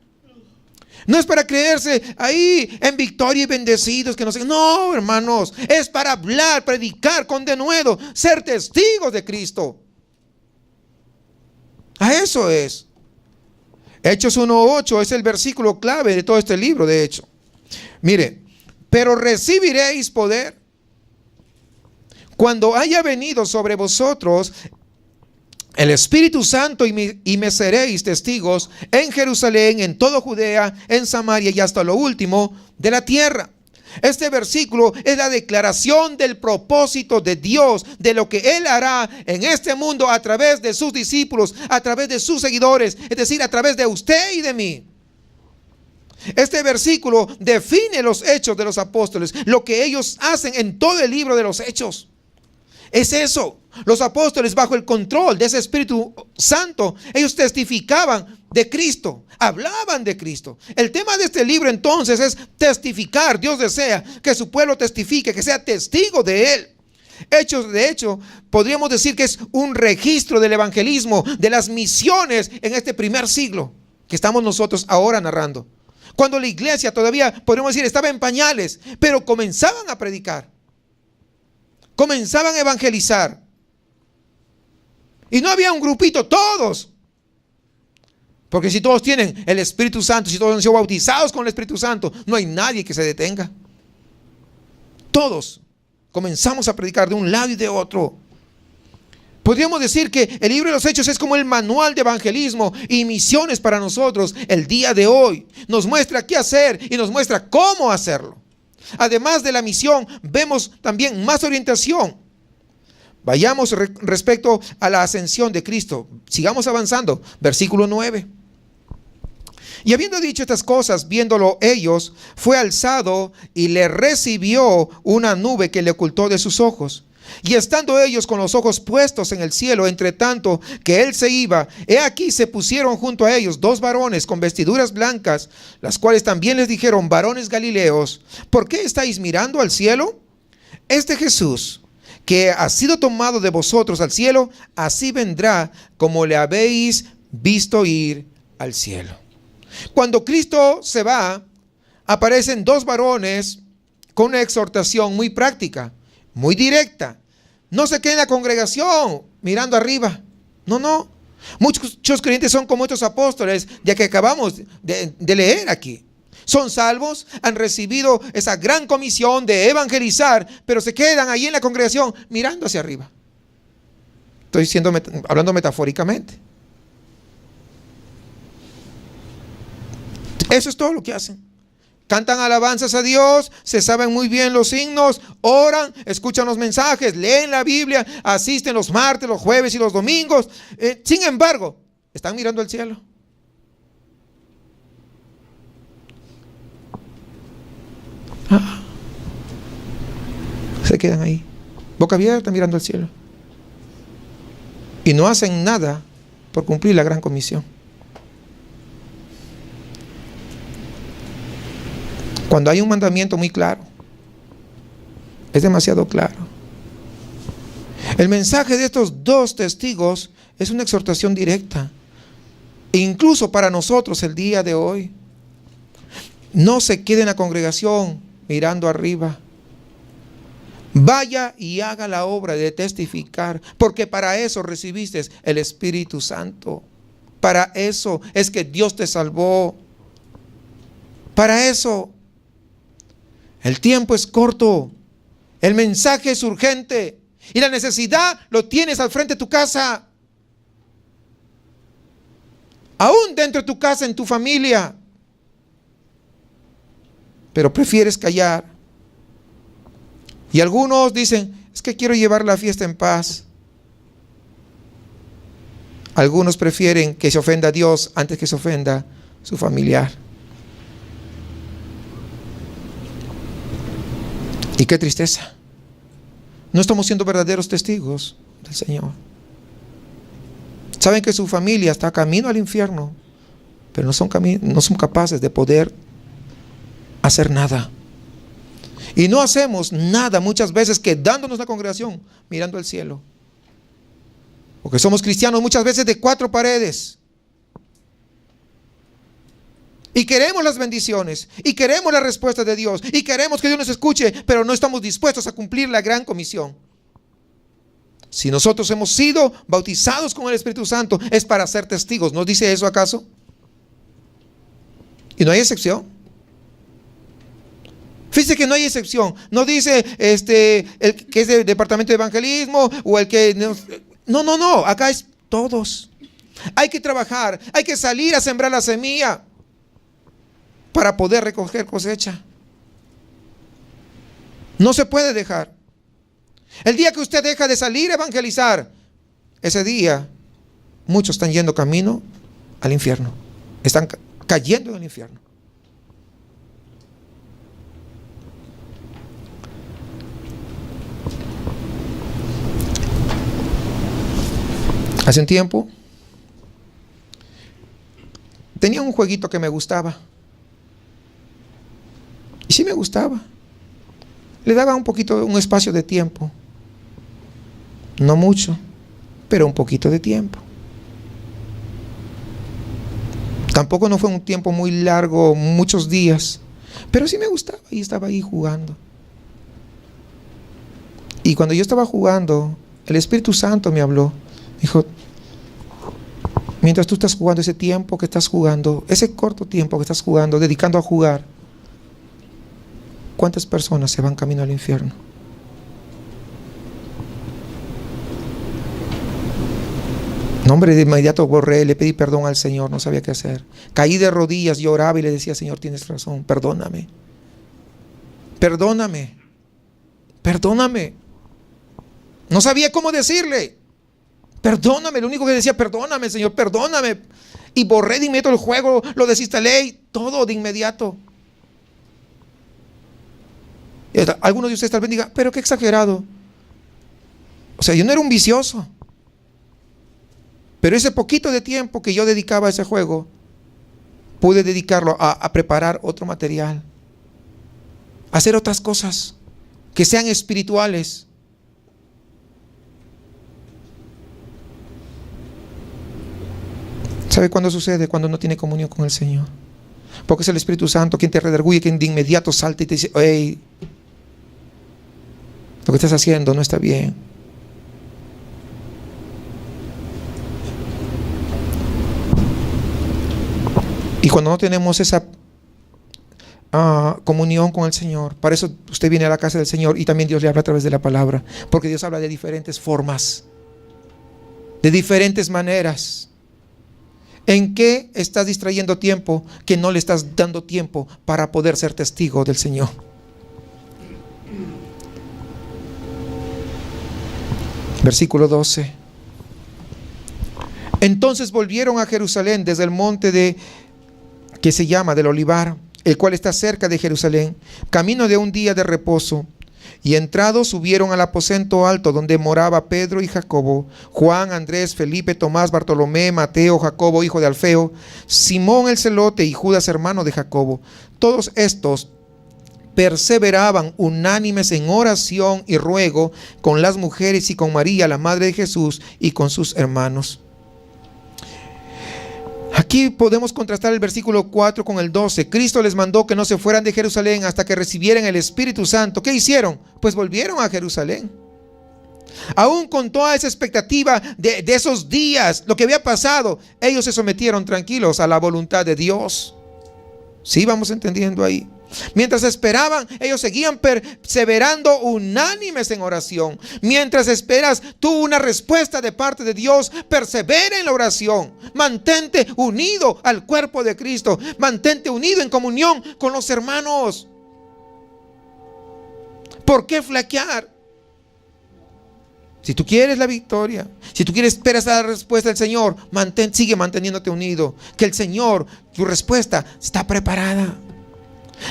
[SPEAKER 1] No es para creerse ahí en victoria y bendecidos, que no sé. No, hermanos, es para hablar, predicar con denuedo, ser testigos de Cristo. A eso es. Hechos 1:8 es el versículo clave de todo este libro, de hecho. Mire, pero recibiréis poder cuando haya venido sobre vosotros el Espíritu Santo y me seréis testigos en Jerusalén, en toda Judea, en Samaria y hasta lo último de la tierra. Este versículo es la declaración del propósito de Dios, de lo que Él hará en este mundo a través de sus discípulos, a través de sus seguidores, es decir, a través de usted y de mí. Este versículo define los hechos de los apóstoles, lo que ellos hacen en todo el libro de los Hechos. Es eso. Los apóstoles, bajo el control de ese Espíritu Santo, ellos testificaban de Cristo, hablaban de Cristo. El tema de este libro entonces es testificar. Dios desea que su pueblo testifique, que sea testigo de Él. Hechos, de hecho, podríamos decir que es un registro del evangelismo, de las misiones en este primer siglo que estamos nosotros ahora narrando. Cuando la iglesia todavía, podríamos decir, estaba en pañales, pero comenzaban a predicar, comenzaban a evangelizar. Y no había un grupito, todos. Porque si todos tienen el Espíritu Santo, si todos han sido bautizados con el Espíritu Santo, no hay nadie que se detenga. Todos comenzamos a predicar de un lado y de otro. Podríamos decir que el libro de los Hechos es como el manual de evangelismo y misiones para nosotros el día de hoy. Nos muestra qué hacer y nos muestra cómo hacerlo. Además de la misión, vemos también más orientación. Vayamos respecto a la ascensión de Cristo. Sigamos avanzando. Versículo 9. Y habiendo dicho estas cosas, viéndolo ellos, fue alzado y le recibió una nube que le ocultó de sus ojos. Y estando ellos con los ojos puestos en el cielo, entre tanto que él se iba, he aquí se pusieron junto a ellos dos varones con vestiduras blancas, las cuales también les dijeron: varones galileos, ¿por qué estáis mirando al cielo? Este Jesús, que ha sido tomado de vosotros al cielo, así vendrá como le habéis visto ir al cielo. Cuando Cristo se va, aparecen dos varones con una exhortación muy práctica, muy directa. No se quede en la congregación mirando arriba. No. Muchos creyentes son como estos apóstoles, ya que acabamos de leer aquí. Son salvos, han recibido esa gran comisión de evangelizar, pero se quedan ahí en la congregación mirando hacia arriba. Estoy hablando metafóricamente. Eso es todo lo que hacen. Cantan alabanzas a Dios, se saben muy bien los himnos, oran, escuchan los mensajes, leen la Biblia, asisten los martes, los jueves y los domingos. Sin embargo, están mirando al cielo. Se quedan ahí, boca abierta, mirando al cielo. Y no hacen nada por cumplir la gran comisión. Cuando hay un mandamiento muy claro, es demasiado claro. El mensaje de estos dos testigos es una exhortación directa, incluso para nosotros el día de hoy. No se quede en la congregación mirando arriba. Vaya y haga la obra de testificar, porque para eso recibiste el Espíritu Santo. Para eso es que Dios te salvó. Para eso. El tiempo es corto, el mensaje es urgente y la necesidad lo tienes al frente de tu casa. Aún dentro de tu casa, en tu familia. Pero prefieres callar. Y algunos dicen: es que quiero llevar la fiesta en paz. Algunos prefieren que se ofenda a Dios antes que se ofenda a su familiar. Y qué tristeza. No estamos siendo verdaderos testigos del Señor. Saben que su familia está camino al infierno, pero no son capaces de poder hacer nada. Y no hacemos nada muchas veces quedándonos en la congregación mirando al cielo. Porque somos cristianos muchas veces de 4 paredes. Y queremos las bendiciones. Y queremos la respuesta de Dios. Y queremos que Dios nos escuche. Pero no estamos dispuestos a cumplir la gran comisión. Si nosotros hemos sido bautizados con el Espíritu Santo, es para ser testigos. ¿No dice eso acaso? Y no hay excepción. Fíjese que no hay excepción. No dice el que es del departamento de evangelismo o el que... No. Acá es todos. Hay que trabajar. Hay que salir a sembrar la semilla para poder recoger cosecha. No se puede dejar. El día que usted deja de salir a evangelizar, ese día muchos están yendo camino al infierno. Están cayendo en el infierno. Hace un tiempo tenía un jueguito que me gustaba. Y sí me gustaba. Le daba un espacio de tiempo. No mucho, pero un poquito de tiempo. Tampoco no fue un tiempo muy largo, muchos días, pero sí me gustaba y estaba ahí jugando. Y cuando yo estaba jugando, el Espíritu Santo me habló. Dijo, mientras tú estás jugando ese tiempo que estás jugando, ese corto tiempo que estás jugando, dedicando a jugar, ¿cuántas personas se van camino al infierno? No, hombre, de inmediato borré, le pedí perdón al Señor, no sabía qué hacer. Caí de rodillas, lloraba y le decía, Señor, tienes razón, perdóname. Perdóname. Perdóname. No sabía cómo decirle. Perdóname, lo único que decía, perdóname, Señor, perdóname. Y borré de inmediato el juego, lo desinstalé, todo de inmediato. Y algunos de ustedes tal vez digan, pero qué exagerado. O sea, yo no era un vicioso. Pero ese poquito de tiempo que yo dedicaba a ese juego, pude dedicarlo a preparar otro material, a hacer otras cosas que sean espirituales. ¿Sabe cuándo sucede? Cuando no tiene comunión con el Señor. Porque es el Espíritu Santo quien te redarguye, quien de inmediato salta y te dice, hey, lo que estás haciendo no está bien. Y cuando no tenemos esa comunión con el Señor, para eso usted viene a la casa del Señor y también Dios le habla a través de la palabra, porque Dios habla de diferentes formas, de diferentes maneras. ¿En qué estás distrayendo tiempo que no le estás dando tiempo para poder ser testigo del Señor? Versículo 12. Entonces volvieron a Jerusalén desde el monte que se llama del Olivar, el cual está cerca de Jerusalén, camino de un día de reposo. Y entrados subieron al aposento alto donde moraba Pedro y Jacobo, Juan, Andrés, Felipe, Tomás, Bartolomé, Mateo, Jacobo, hijo de Alfeo, Simón el celote y Judas, hermano de Jacobo. Todos estos perseveraban unánimes en oración y ruego con las mujeres y con María, la madre de Jesús, y con sus hermanos. Aquí podemos contrastar el versículo 4 con el 12. Cristo les mandó que no se fueran de Jerusalén hasta que recibieran el Espíritu Santo. ¿Qué hicieron? Pues volvieron a Jerusalén. Aún con toda esa expectativa de esos días, lo que había pasado, ellos se sometieron tranquilos a la voluntad de Dios. Sí, vamos entendiendo ahí. Mientras esperaban, ellos seguían perseverando unánimes en oración. Mientras esperas tú una respuesta de parte de Dios, persevera en la oración. Mantente unido al cuerpo de Cristo. Mantente unido en comunión con los hermanos. ¿Por qué flaquear? Si tú quieres la victoria, si tú quieres esperar la respuesta del Señor, sigue manteniéndote unido. Que el Señor, tu respuesta está preparada.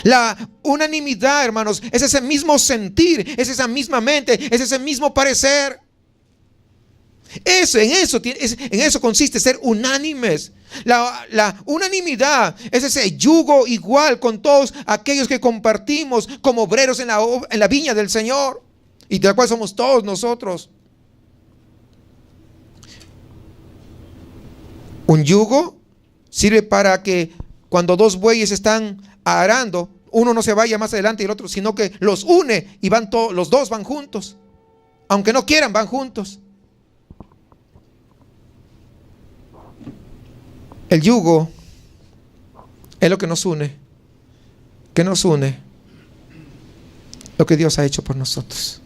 [SPEAKER 1] La unanimidad, hermanos, es ese mismo sentir, es esa misma mente, es ese mismo parecer. En eso consiste ser unánimes. La unanimidad es ese yugo igual con todos aquellos que compartimos como obreros en la viña del Señor, y de la cual somos todos nosotros. Un yugo sirve para que cuando dos bueyes están arando, uno no se vaya más adelante y el otro, sino que los une y van todos, los dos van juntos. Aunque no quieran, van juntos. El yugo es lo que nos une. ¿Qué nos une? Lo que Dios ha hecho por nosotros.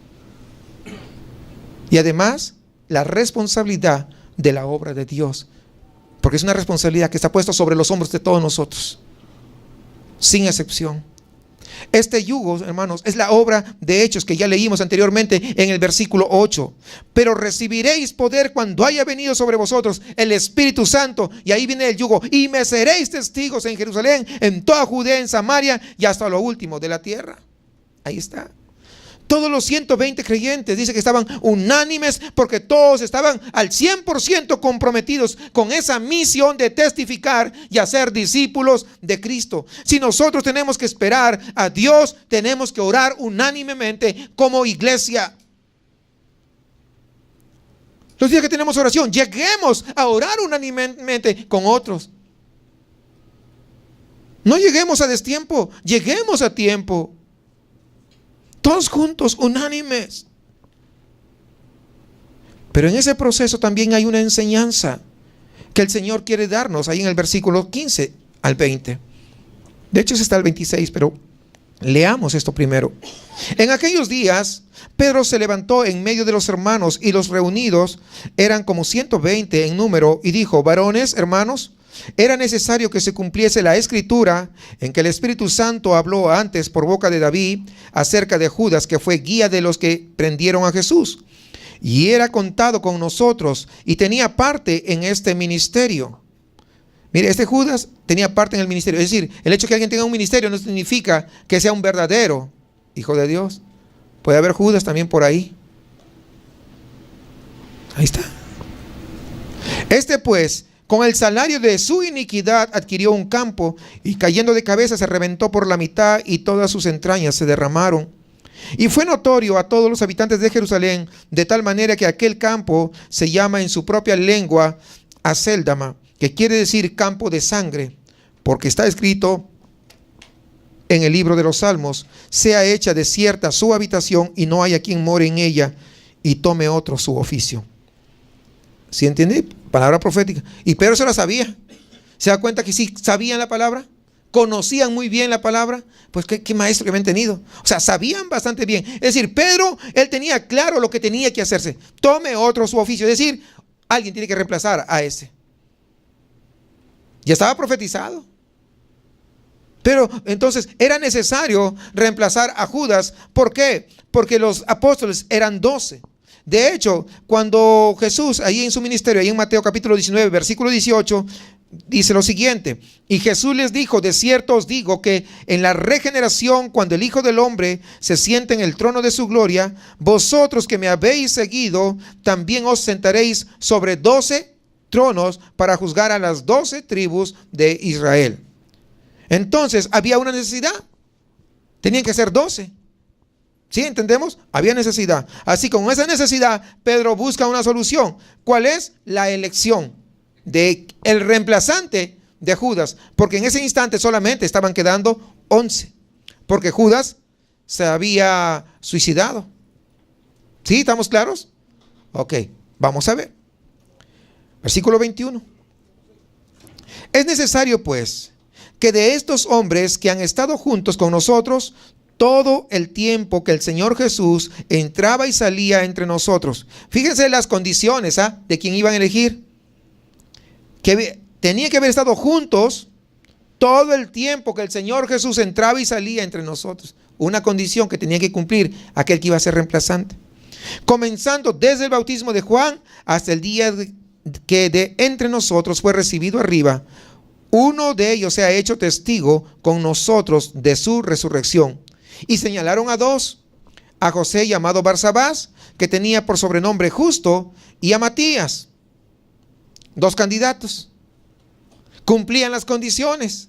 [SPEAKER 1] Y además, la responsabilidad de la obra de Dios. Porque es una responsabilidad que está puesta sobre los hombros de todos nosotros, sin excepción. Este yugo, hermanos, es la obra de Hechos que ya leímos anteriormente en el versículo 8. Pero recibiréis poder cuando haya venido sobre vosotros el Espíritu Santo. Y ahí viene el yugo. Y me seréis testigos en Jerusalén, en toda Judea, en Samaria y hasta lo último de la tierra. Ahí está. Todos los 120 creyentes dice que estaban unánimes porque todos estaban al 100% comprometidos con esa misión de testificar y hacer discípulos de Cristo. Si nosotros tenemos que esperar a Dios, tenemos que orar unánimemente como iglesia. Los días que tenemos oración, lleguemos a orar unánimemente con otros. No lleguemos a destiempo, lleguemos a tiempo. Todos juntos, unánimes. Pero en ese proceso también hay una enseñanza que el Señor quiere darnos ahí en el versículo 15 al 20. De hecho, ese está el 26, pero leamos esto primero. En aquellos días, Pedro se levantó en medio de los hermanos y los reunidos eran como 120 en número y dijo: varones, hermanos, era necesario que se cumpliese la escritura en que el Espíritu Santo habló antes por boca de David acerca de Judas, que fue guía de los que prendieron a Jesús, y era contado con nosotros y tenía parte en este ministerio. Mire, este Judas tenía parte en el ministerio. Es decir, el hecho de que alguien tenga un ministerio no significa que sea un verdadero hijo de Dios. Puede haber Judas también por ahí. Ahí está. Este pues, con el salario de su iniquidad adquirió un campo y cayendo de cabeza se reventó por la mitad y todas sus entrañas se derramaron. Y fue notorio a todos los habitantes de Jerusalén, de tal manera que aquel campo se llama en su propia lengua Acéldama, que quiere decir campo de sangre, porque está escrito en el libro de los Salmos: sea hecha desierta su habitación y no haya quien more en ella y tome otro su oficio. ¿Sí entiende? Palabra profética. Y Pedro se la sabía. ¿Se da cuenta que sí sabían la palabra? ¿Conocían muy bien la palabra? Pues qué maestro que habían tenido. O sea, sabían bastante bien. Es decir, Pedro, él tenía claro lo que tenía que hacerse. Tome otro su oficio. Es decir, alguien tiene que reemplazar a ese. Ya estaba profetizado. Pero entonces era necesario reemplazar a Judas. ¿Por qué? Porque los apóstoles eran 12. De hecho, cuando Jesús, ahí en su ministerio, ahí en Mateo capítulo 19, versículo 18, dice lo siguiente: y Jesús les dijo: de cierto os digo que en la regeneración, cuando el Hijo del Hombre se siente en el trono de su gloria, vosotros que me habéis seguido, también os sentaréis sobre 12 tronos para juzgar a las 12 tribus de Israel. Entonces, había una necesidad. Tenían que ser 12. ¿Sí entendemos? Había necesidad. Así, con esa necesidad, Pedro busca una solución. ¿Cuál es? La elección de el reemplazante de Judas. Porque en ese instante solamente estaban quedando 11. Porque Judas se había suicidado. ¿Sí? ¿Estamos claros? Ok, vamos a ver. Versículo 21. Es necesario, pues, que de estos hombres que han estado juntos con nosotros todo el tiempo que el Señor Jesús entraba y salía entre nosotros. Fíjense las condiciones de quien iban a elegir. Que tenía que haber estado juntos todo el tiempo que el Señor Jesús entraba y salía entre nosotros. Una condición que tenía que cumplir aquel que iba a ser reemplazante. Comenzando desde el bautismo de Juan hasta el día que de entre nosotros fue recibido arriba. Uno de ellos se ha hecho testigo con nosotros de su resurrección. Y señalaron a 2, a José llamado Barsabás, que tenía por sobrenombre Justo, y a Matías, 2 candidatos. Cumplían las condiciones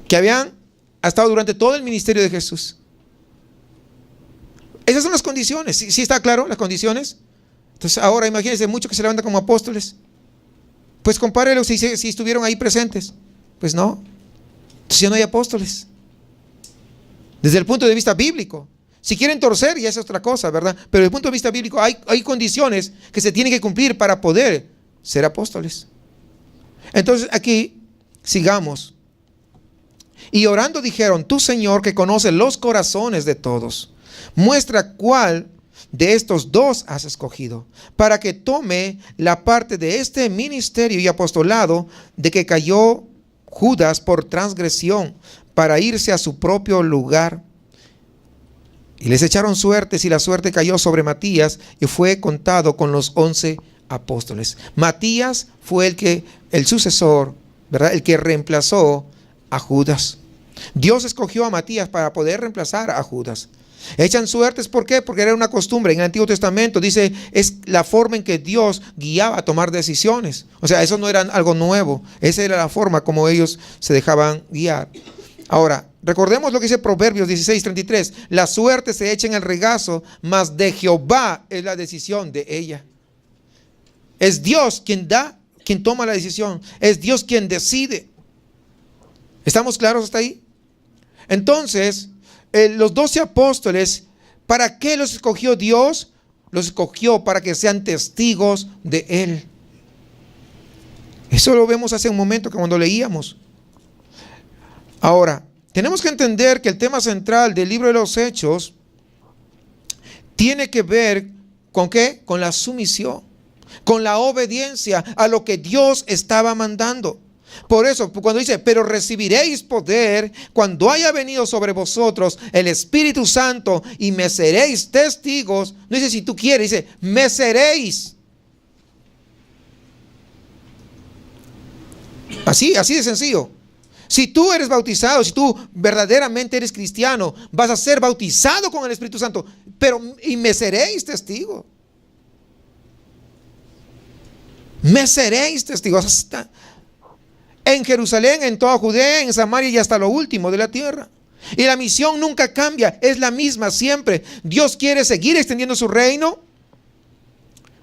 [SPEAKER 1] que habían estado durante todo el ministerio de Jesús. Esas son las condiciones. ¿Sí está claro las condiciones? Entonces ahora imagínense muchos que se levantan como apóstoles. Pues compárelos si estuvieron ahí presentes. Pues no. Entonces ya no hay apóstoles. Desde el punto de vista bíblico. Si quieren torcer, ya es otra cosa, ¿verdad? Pero desde el punto de vista bíblico hay condiciones que se tienen que cumplir para poder ser apóstoles. Entonces aquí sigamos. Y orando dijeron: tú, Señor, que conoces los corazones de todos, muestra cuál de estos 2 has escogido, para que tome la parte de este ministerio y apostolado de que cayó Judas por transgresión, para irse a su propio lugar. Y les echaron suertes, y la suerte cayó sobre Matías, y fue contado con los 11 apóstoles. Matías fue el sucesor, ¿verdad? El que reemplazó a Judas. Dios escogió a Matías para poder reemplazar a Judas. Echan suertes, ¿por qué? Porque era una costumbre. En el Antiguo Testamento dice, es la forma en que Dios guiaba a tomar decisiones. O sea, eso no era algo nuevo. Esa era la forma como ellos se dejaban guiar. Ahora, recordemos lo que dice Proverbios 16:33. La suerte se echa en el regazo, mas de Jehová es la decisión de ella. Es Dios quien da, quien toma la decisión. Es Dios quien decide. ¿Estamos claros hasta ahí? Entonces, los 12 apóstoles, ¿para qué los escogió Dios? Los escogió para que sean testigos de Él. Eso lo vemos hace un momento que cuando leíamos. Ahora, tenemos que entender que el tema central del libro de los Hechos tiene que ver ¿con qué? Con la sumisión, con la obediencia a lo que Dios estaba mandando. Por eso, cuando dice, pero recibiréis poder cuando haya venido sobre vosotros el Espíritu Santo y me seréis testigos, no dice si tú quieres, dice, me seréis. Así de sencillo. Si tú eres bautizado, si tú verdaderamente eres cristiano, vas a ser bautizado con el Espíritu Santo, y me seréis testigos. Me seréis testigos. En Jerusalén, en toda Judea, en Samaria y hasta lo último de la tierra. Y la misión nunca cambia, es la misma siempre. Dios quiere seguir extendiendo su reino,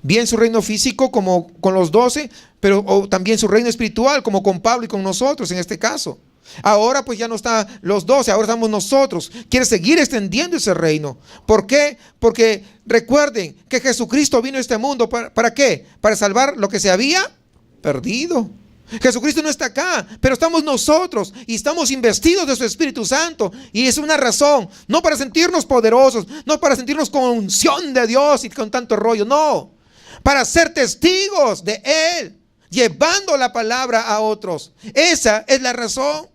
[SPEAKER 1] bien su reino físico como con los 12, pero también su reino espiritual como con Pablo y con nosotros en este caso. Ahora pues ya no están los 12, ahora estamos nosotros. Quiere seguir extendiendo ese reino. ¿Por qué? Porque recuerden que Jesucristo vino a este mundo ¿para qué? Para salvar lo que se había perdido. Jesucristo no está acá, pero estamos nosotros y estamos investidos de su Espíritu Santo, y es una razón, no para sentirnos poderosos, no para sentirnos con unción de Dios y con tanto rollo, no, para ser testigos de Él, llevando la palabra a otros. Esa es la razón.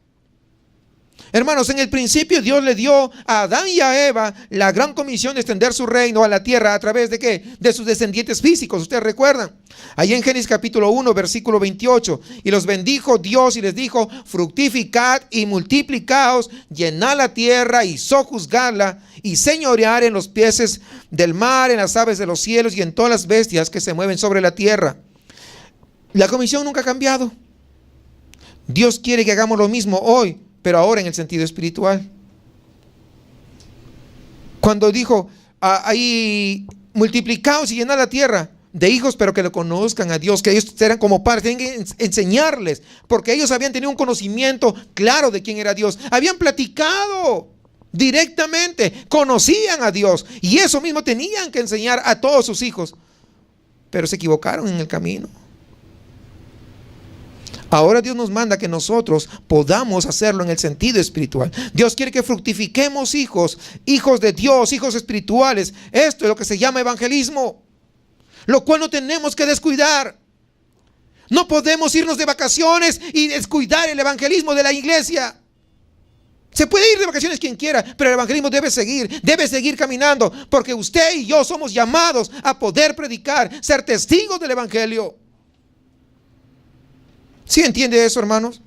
[SPEAKER 1] Hermanos, en el principio Dios le dio a Adán y a Eva la gran comisión de extender su reino a la tierra a través de ¿qué? De sus descendientes físicos. Ustedes recuerdan, ahí en Génesis capítulo 1 versículo 28, y los bendijo Dios y les dijo: fructificad y multiplicaos, llenad la tierra y sojuzgadla, y señorear en los peces del mar, en las aves de los cielos y en todas las bestias que se mueven sobre la tierra. La comisión nunca ha cambiado. Dios quiere que hagamos lo mismo hoy, pero ahora en el sentido espiritual. Cuando dijo ahí, multiplicaos y llenad la tierra de hijos, pero que lo conozcan a Dios, que ellos serán como padres, tienen que enseñarles, porque ellos habían tenido un conocimiento claro de quién era Dios, habían platicado directamente, conocían a Dios, y eso mismo tenían que enseñar a todos sus hijos, pero se equivocaron en el camino. Ahora Dios nos manda que nosotros podamos hacerlo en el sentido espiritual. Dios quiere que fructifiquemos hijos de Dios, hijos espirituales. Esto es lo que se llama evangelismo, lo cual no tenemos que descuidar. No podemos irnos de vacaciones y descuidar el evangelismo de la iglesia. Se puede ir de vacaciones quien quiera, pero el evangelismo debe seguir caminando, porque usted y yo somos llamados a poder predicar, ser testigos del evangelio. ¿Sí entiende eso, hermanos?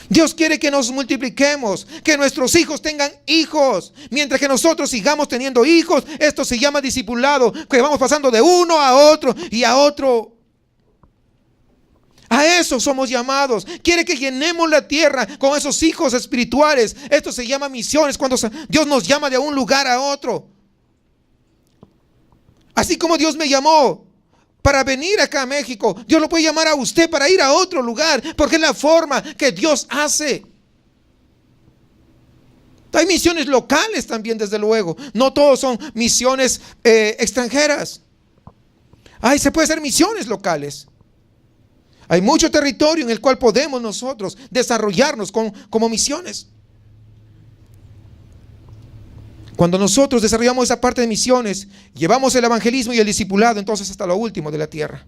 [SPEAKER 1] Dios quiere que nos multipliquemos, que nuestros hijos tengan hijos. Mientras que nosotros sigamos teniendo hijos, esto se llama discipulado, que vamos pasando de uno a otro y a otro. A eso somos llamados. Quiere que llenemos la tierra con esos hijos espirituales. Esto se llama misiones, cuando Dios nos llama de un lugar a otro. Así como Dios me llamó para venir acá a México, Dios lo puede llamar a usted para ir a otro lugar, porque es la forma que Dios hace. Hay misiones locales también, desde luego. No todos son misiones extranjeras. Se puede hacer misiones locales. Hay mucho territorio en el cual podemos nosotros desarrollarnos como misiones. Cuando nosotros desarrollamos esa parte de misiones, llevamos el evangelismo y el discipulado entonces hasta lo último de la tierra.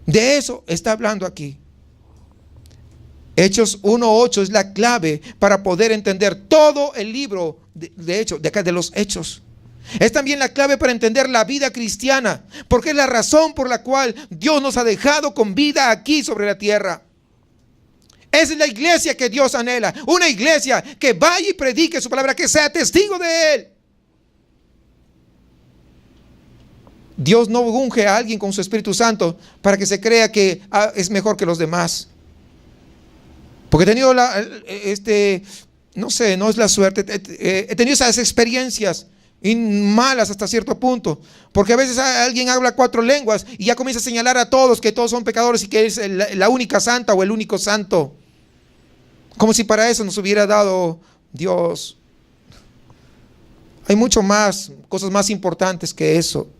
[SPEAKER 1] De eso está hablando aquí. Hechos 1:8 es la clave para poder entender todo el libro de los Hechos. Es también la clave para entender la vida cristiana, porque es la razón por la cual Dios nos ha dejado con vida aquí sobre la tierra. Esa es la iglesia que Dios anhela, una iglesia que vaya y predique su palabra, que sea testigo de Él. Dios no unge a alguien con su Espíritu Santo para que se crea que es mejor que los demás. Porque he tenido no es la suerte, he tenido esas experiencias y malas hasta cierto punto, porque a veces alguien habla 4 lenguas y ya comienza a señalar a todos que todos son pecadores y que es la única santa o el único santo, como si para eso nos hubiera dado Dios. Hay mucho más, cosas más importantes que eso.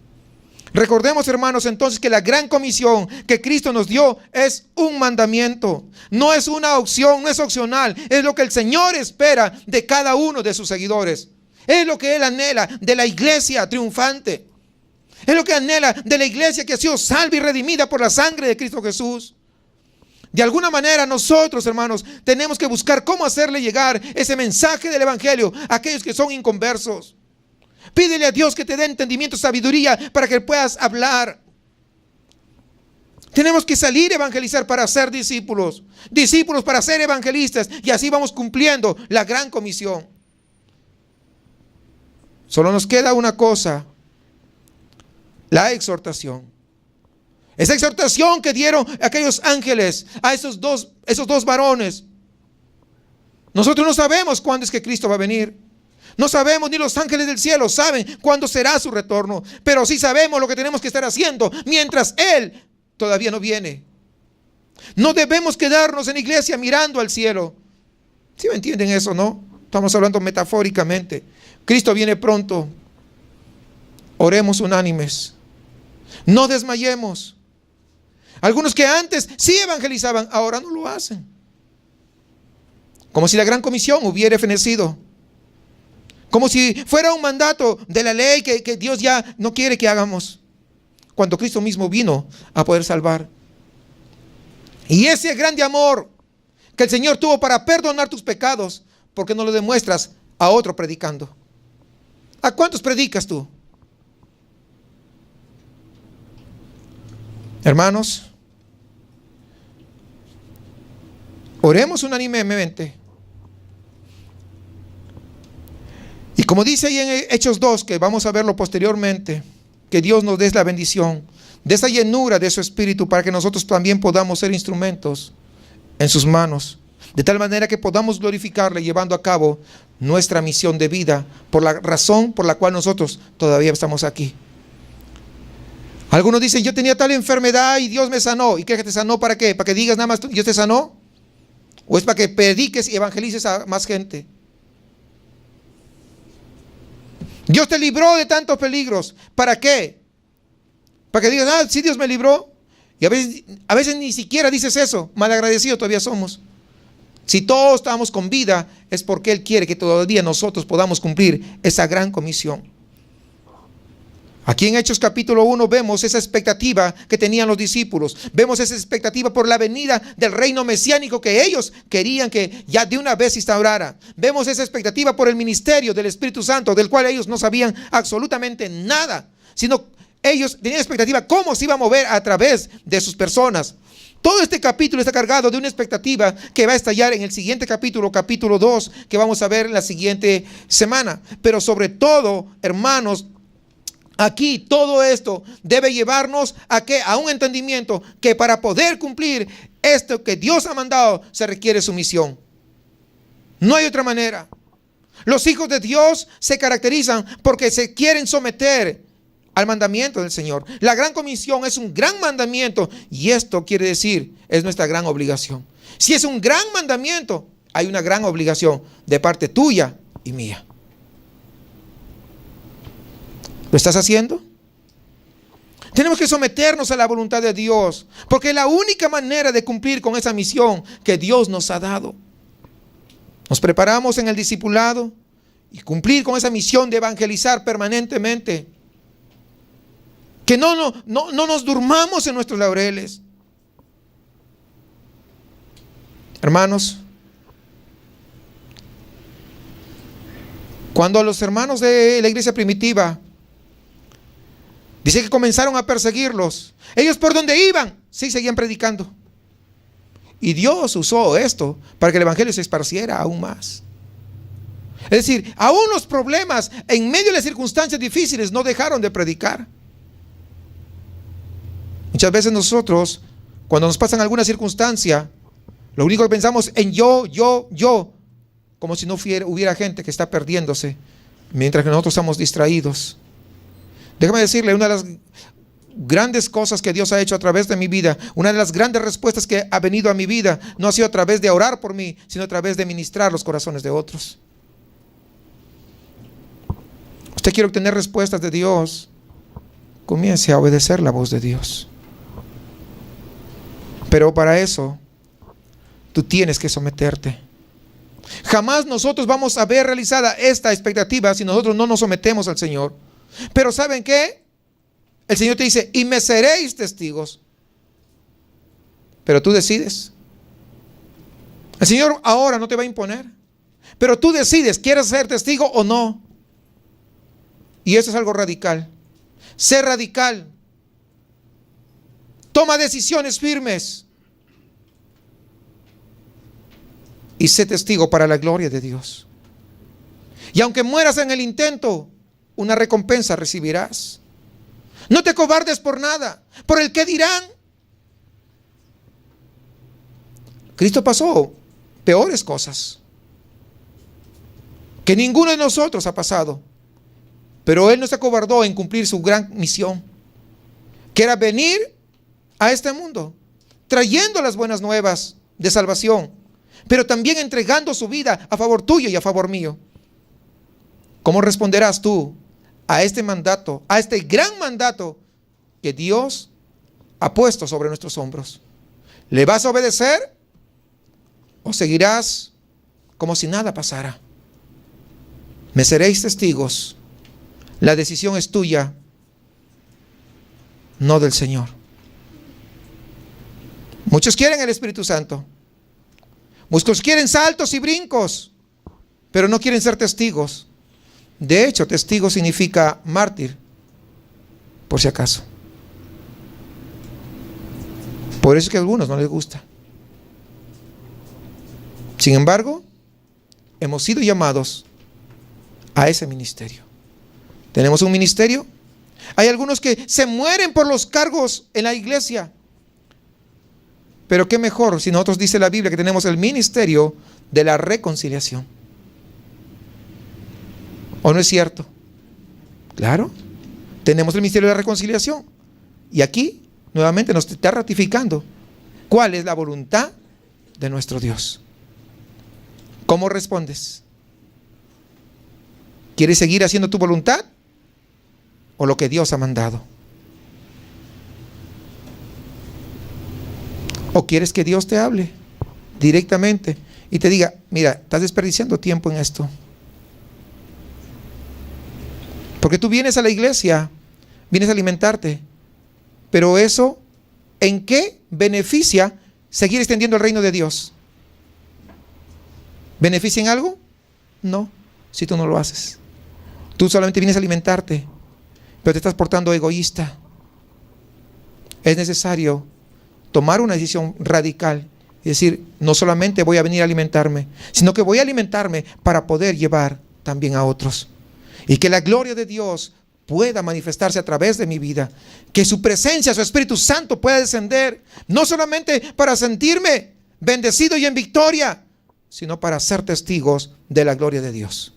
[SPEAKER 1] Recordemos, hermanos, entonces que la gran comisión que Cristo nos dio es un mandamiento, no es una opción, no es opcional, es lo que el Señor espera de cada uno de sus seguidores. Es lo que Él anhela de la iglesia triunfante. Es lo que anhela de la iglesia que ha sido salva y redimida por la sangre de Cristo Jesús. De alguna manera nosotros, hermanos, tenemos que buscar cómo hacerle llegar ese mensaje del evangelio a aquellos que son inconversos. Pídele a Dios que te dé entendimiento y sabiduría para que puedas hablar. Tenemos que salir a evangelizar para ser discípulos, discípulos para ser evangelistas, y así vamos cumpliendo la gran comisión. Solo nos queda una cosa: la exhortación. Esa exhortación que dieron aquellos ángeles a esos dos varones. Nosotros no sabemos cuándo es que Cristo va a venir. No sabemos, ni los ángeles del cielo saben cuándo será su retorno. Pero sí sabemos lo que tenemos que estar haciendo mientras Él todavía no viene. No debemos quedarnos en la iglesia mirando al cielo. ¿Sí me entienden eso, no? Estamos hablando metafóricamente. Cristo viene pronto. Oremos unánimes. No desmayemos. Algunos que antes sí evangelizaban, ahora no lo hacen. Como si la gran comisión hubiera fenecido. Como si fuera un mandato de la ley que Dios ya no quiere que hagamos, cuando Cristo mismo vino a poder salvar. Y ese grande amor que el Señor tuvo para perdonar tus pecados, ¿por qué no lo demuestras a otro predicando? ¿A cuántos predicas tú? Hermanos, oremos unánimemente. Y como dice ahí en Hechos 2, que vamos a verlo posteriormente, que Dios nos dé la bendición de esa llenura de su Espíritu para que nosotros también podamos ser instrumentos en sus manos, de tal manera que podamos glorificarle llevando a cabo nuestra misión de vida, por la razón por la cual nosotros todavía estamos aquí. Algunos dicen: yo tenía tal enfermedad y Dios me sanó. ¿Y qué te sanó? ¿Para qué? ¿Para que digas nada más Dios te sanó? ¿O es para que prediques y evangelices a más gente? Dios te libró de tantos peligros. ¿Para qué? Para que digas: sí, Dios me libró. Y a veces ni siquiera dices eso. Malagradecidos todavía somos. Si todos estamos con vida, es porque Él quiere que todavía nosotros podamos cumplir esa gran comisión. Aquí en Hechos capítulo 1 vemos esa expectativa que tenían los discípulos. Vemos esa expectativa por la venida del reino mesiánico que ellos querían que ya de una vez se instaurara. Vemos esa expectativa por el ministerio del Espíritu Santo, del cual ellos no sabían absolutamente nada, sino ellos tenían expectativa cómo se iba a mover a través de sus personas. Todo este capítulo está cargado de una expectativa que va a estallar en el siguiente capítulo, capítulo 2, que vamos a ver en la siguiente semana. Pero sobre todo, hermanos, aquí todo esto debe llevarnos a que a un entendimiento que para poder cumplir esto que Dios ha mandado se requiere sumisión. No hay otra manera. Los hijos de Dios se caracterizan porque se quieren someter al mandamiento del Señor. La gran comisión es un gran mandamiento y esto quiere decir, es nuestra gran obligación. Si es un gran mandamiento, hay una gran obligación de parte tuya y mía. ¿Lo estás haciendo? Tenemos que someternos a la voluntad de Dios, porque es la única manera de cumplir con esa misión que Dios nos ha dado. Nos preparamos en el discipulado y cumplir con esa misión de evangelizar permanentemente. Que no nos durmamos en nuestros laureles. Hermanos, cuando los hermanos de la iglesia primitiva dice que comenzaron a perseguirlos, ellos por donde iban, sí seguían predicando. Y Dios usó esto para que el evangelio se esparciera aún más. Es decir, aún los problemas en medio de las circunstancias difíciles no dejaron de predicar. Muchas veces nosotros, cuando nos pasan alguna circunstancia, lo único que pensamos en yo, como si no hubiera gente que está perdiéndose, mientras que nosotros estamos distraídos. Déjame decirle, una de las grandes cosas que Dios ha hecho a través de mi vida, una de las grandes respuestas que ha venido a mi vida, no ha sido a través de orar por mí, sino a través de ministrar los corazones de otros. Usted quiere obtener respuestas de Dios, comience a obedecer la voz de Dios. Pero para eso, tú tienes que someterte. Jamás nosotros vamos a ver realizada esta expectativa si nosotros no nos sometemos al Señor. Pero ¿saben qué? El Señor te dice, y me seréis testigos. Pero tú decides. El Señor ahora no te va a imponer, pero tú decides, ¿quieres ser testigo o no? Y eso es algo radical. Sé radical. Toma decisiones firmes. Y sé testigo para la gloria de Dios. Y aunque mueras en el intento, una recompensa recibirás. No te cobardes por nada, por el que dirán. Cristo pasó peores cosas que ninguno de nosotros ha pasado, pero Él no se acobardó en cumplir su gran misión, que era venir a este mundo, trayendo las buenas nuevas de salvación, pero también entregando su vida a favor tuyo y a favor mío. ¿Cómo responderás tú a este mandato, a este gran mandato que Dios ha puesto sobre nuestros hombros? ¿Le vas a obedecer o seguirás como si nada pasara? Me seréis testigos. La decisión es tuya, no del Señor. Muchos quieren el Espíritu Santo. Muchos quieren saltos y brincos, pero no quieren ser testigos. De hecho, testigo significa mártir, por si acaso. Por eso es que a algunos no les gusta. Sin embargo, hemos sido llamados a ese ministerio. Tenemos un ministerio. Hay algunos que se mueren por los cargos en la iglesia. Pero qué mejor si nosotros, dice la Biblia, que tenemos el ministerio de la reconciliación. ¿O no es cierto? Claro, tenemos el ministerio de la reconciliación. Y aquí, nuevamente, nos está ratificando cuál es la voluntad de nuestro Dios. ¿Cómo respondes? ¿Quieres seguir haciendo tu voluntad o lo que Dios ha mandado? ¿O quieres que Dios te hable directamente y te diga, mira, estás desperdiciando tiempo en esto? Porque tú vienes a la iglesia, vienes a alimentarte, pero eso, ¿en qué beneficia seguir extendiendo el reino de Dios? ¿Beneficia en algo? No, si tú no lo haces. Tú solamente vienes a alimentarte, pero te estás portando egoísta. Es necesario tomar una decisión radical y decir, no solamente voy a venir a alimentarme, sino que voy a alimentarme para poder llevar también a otros. Y que la gloria de Dios pueda manifestarse a través de mi vida. Que su presencia, su Espíritu Santo pueda descender, no solamente para sentirme bendecido y en victoria, sino para ser testigos de la gloria de Dios.